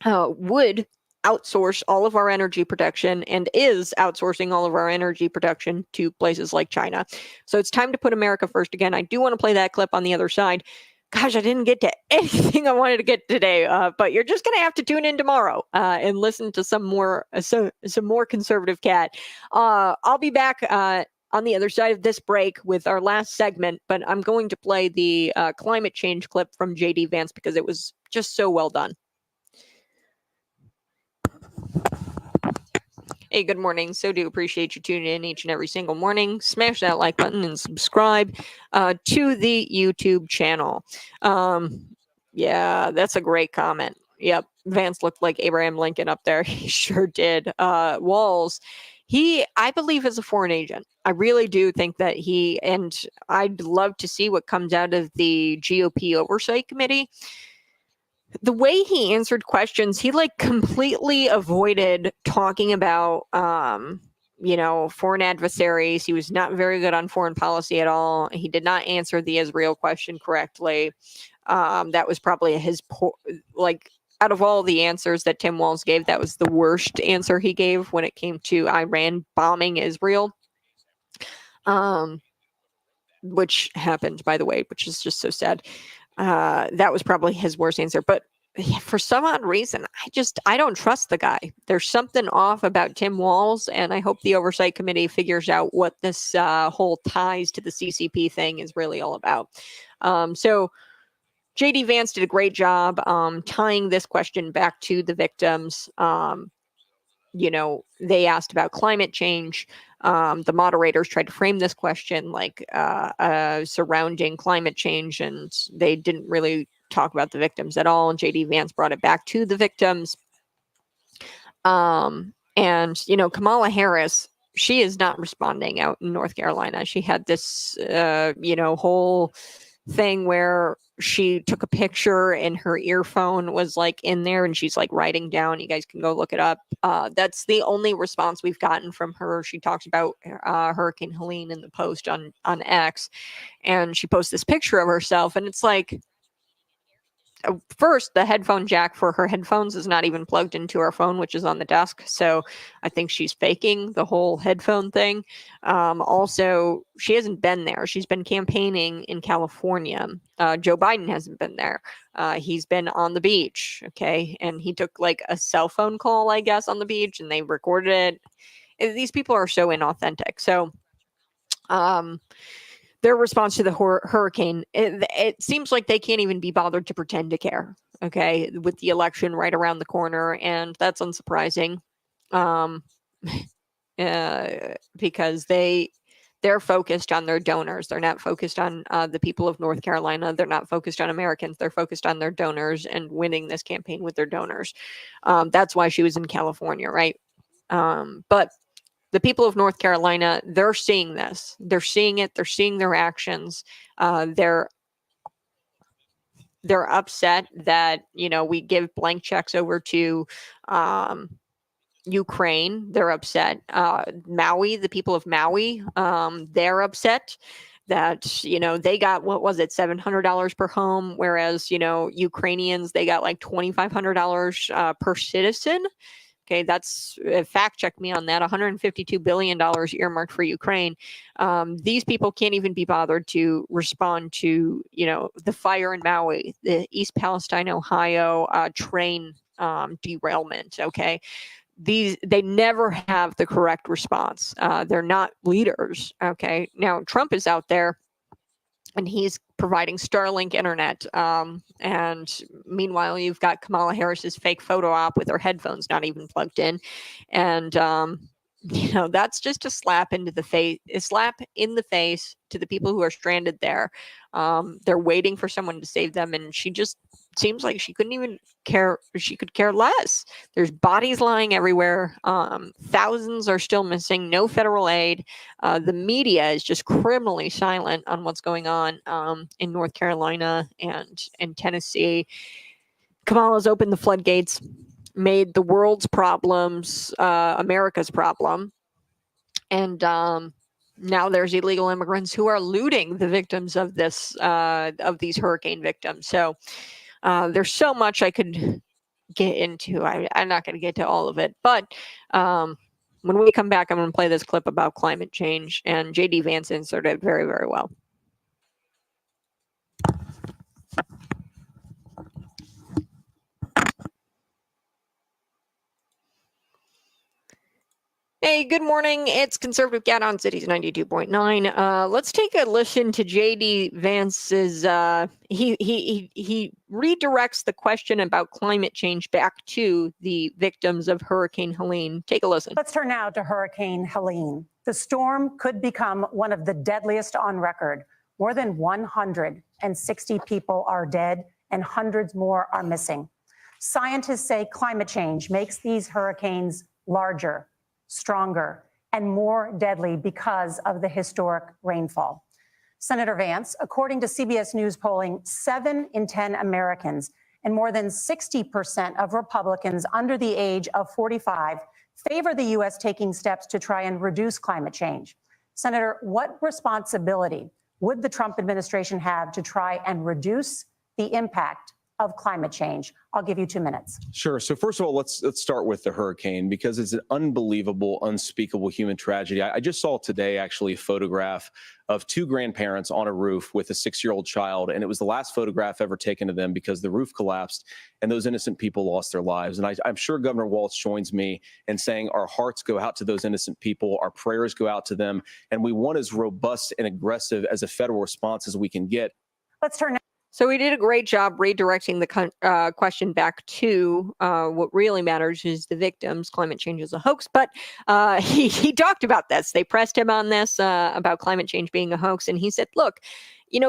would outsource all of our energy production and is outsourcing all of our energy production to places like China. So it's time to put America first again. I do want to play that clip on the other side. Gosh, I didn't get to anything I wanted to get today, but you're just going to have to tune in tomorrow and listen to some more conservative cat. I'll be back on the other side of this break with our last segment, but I'm going to play the climate change clip from J.D. Vance because it was just so well done. Hey, good morning. So do appreciate you tuning in each and every single morning. Smash that like button and subscribe to the YouTube channel. Yeah, that's a great comment. Yep, Vance looked like Abraham Lincoln up there. He sure did. Walz, I believe, is a foreign agent. I really do think that and I'd love to see what comes out of the GOP Oversight Committee. The way he answered questions, he completely avoided talking about foreign adversaries. He was not very good on foreign policy at all. He did not answer the Israel question correctly. That was probably out of all the answers that Tim Walz gave, that was the worst answer he gave when it came to Iran bombing Israel. Which happened, by the way, which is just so sad. That was probably his worst answer. But for some odd reason, I don't trust the guy. There's something off about Tim Walz, and I hope the Oversight Committee figures out what this whole ties to the CCP thing is really all about. So J.D. Vance did a great job tying this question back to the victims. They asked about climate change. The moderators tried to frame this question like surrounding climate change, and they didn't really talk about the victims at all. And J.D. Vance brought it back to the victims. And Kamala Harris, she is not responding out in North Carolina. She had this, whole thing where she took a picture and her earphone was like in there and she's like writing down. You guys can go look it up. That's the only response we've gotten from her. She talks about Hurricane Helene in the post on X, and she posts this picture of herself, and it's like, first, the headphone jack for her headphones is not even plugged into her phone, which is on the desk. So I think she's faking the whole headphone thing. Also, she hasn't been there. She's been campaigning in California. Joe Biden hasn't been there. He's been on the beach. Okay. And he took like a cell phone call, I guess, on the beach, and they recorded it. These people are so inauthentic. So, their response to the hurricane, it seems like they can't even be bothered to pretend to care, okay, with the election right around the corner. And that's unsurprising because they're focused on their donors. They're not focused on the people of North Carolina. They're not focused on Americans. They're focused on their donors and winning this campaign with their donors. That's why she was in California, right? But the people of North Carolina, they're seeing this. They're seeing it. They're seeing their actions. They're upset that, we give blank checks over to Ukraine. They're upset. Maui, the people of Maui, they're upset that, they got, what was it, $700 per home, whereas, Ukrainians, they got like $2,500 per citizen. Okay, that's fact check me on that. $152 billion earmarked for Ukraine. These people can't even be bothered to respond to, the fire in Maui, the East Palestine, Ohio train derailment. Okay, they never have the correct response. They're not leaders. Okay, now Trump is out there, and he's providing Starlink internet. And meanwhile, you've got Kamala Harris's fake photo op with her headphones not even plugged in. And, that's just a slap in the face to the people who are stranded there. They're waiting for someone to save them. And she just seems like she couldn't even care. She could care less. There's bodies lying everywhere. Thousands are still missing. No federal aid. The media is just criminally silent on what's going on in North Carolina and in Tennessee. Kamala's opened the floodgates, made the world's problems America's problem. And now there's illegal immigrants who are looting the victims of these hurricane victims. So there's so much I could get into. I'm not going to get to all of it, but when we come back, I'm going to play this clip about climate change, and J.D. Vance inserted it very, very well. Hey, good morning. It's Conservative Cat on Cities 92.9. Let's take a listen to J.D. Vance's. He redirects the question about climate change back to the victims of Hurricane Helene. Take a listen. Let's turn now to Hurricane Helene. The storm could become one of the deadliest on record. More than 160 people are dead and hundreds more are missing. Scientists say climate change makes these hurricanes larger, stronger, and more deadly because of the historic rainfall. Senator Vance, according to CBS News polling, 7 in 10 Americans and more than 60% of Republicans under the age of 45 favor the U.S. taking steps to try and reduce climate change. Senator, what responsibility would the Trump administration have to try and reduce the impact of climate change? I'll give you 2 minutes. Sure. So first of all, let's start with the hurricane, because it's an unbelievable, unspeakable human tragedy. I just saw today actually a photograph of 2 grandparents on a roof with a 6-year-old child, and it was the last photograph ever taken of them because the roof collapsed and those innocent people lost their lives. And I'm sure Governor Walz joins me in saying our hearts go out to those innocent people, our prayers go out to them, and we want as robust and aggressive as a federal response as we can get. Let's turn. So we did a great job redirecting the question back to what really matters is the victims. Climate change is a hoax, but he talked about this. They pressed him on this about climate change being a hoax, and he said, look,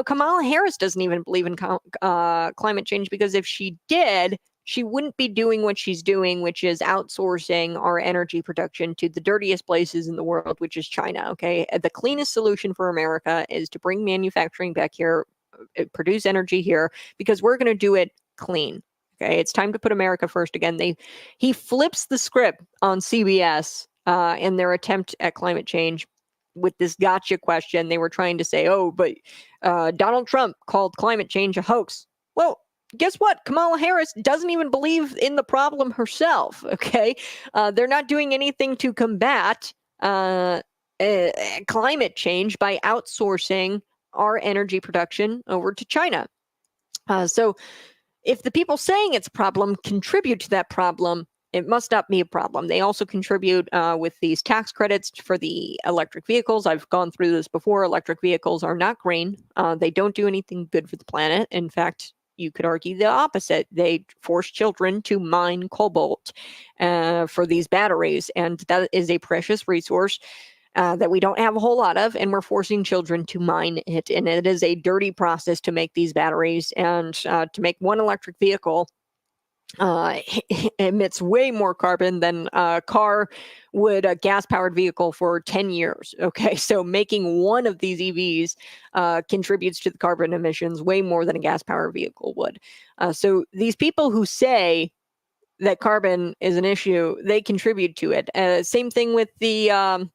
Kamala Harris doesn't even believe in climate change, because if she did, she wouldn't be doing what she's doing, which is outsourcing our energy production to the dirtiest places in the world, which is China, okay? The cleanest solution for America is to bring manufacturing back here, produce energy here, because we're going to do it clean. Okay, it's time to put America first again. He flips the script on CBS in their attempt at climate change with this gotcha question. They were trying to say, oh, but Donald Trump called climate change a hoax. Well, guess what? Kamala Harris doesn't even believe in the problem herself. Okay, they're not doing anything to combat climate change by outsourcing our energy production over to China. So if the people saying it's a problem contribute to that problem, it must not be a problem. They also contribute with these tax credits for the electric vehicles. I've gone through this before. Electric vehicles are not green. They don't do anything good for the planet. In fact, you could argue the opposite. They force children to mine cobalt for these batteries, and that is a precious resource that we don't have a whole lot of, and we're forcing children to mine it. And it is a dirty process to make these batteries, and to make one electric vehicle emits way more carbon than a car would a gas-powered vehicle for 10 years. Okay, so making one of these EVs contributes to the carbon emissions way more than a gas-powered vehicle would. So these people who say that carbon is an issue, they contribute to it. Same thing with the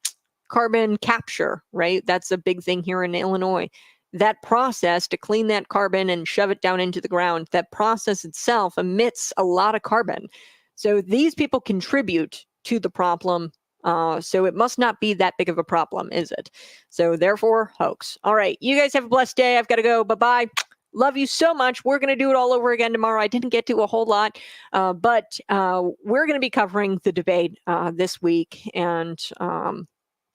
carbon capture, right? That's a big thing here in Illinois. That process to clean that carbon and shove it down into the ground, that process itself emits a lot of carbon. So these people contribute to the problem. So it must not be that big of a problem, is it? So therefore, hoax. All right. You guys have a blessed day. I've got to go. Bye-bye. Love you so much. We're going to do it all over again tomorrow. I didn't get to a whole lot, but we're going to be covering the debate this week, and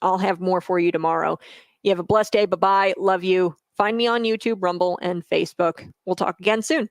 I'll have more for you tomorrow. You have a blessed day. Bye-bye. Love you. Find me on YouTube, Rumble, and Facebook. We'll talk again soon.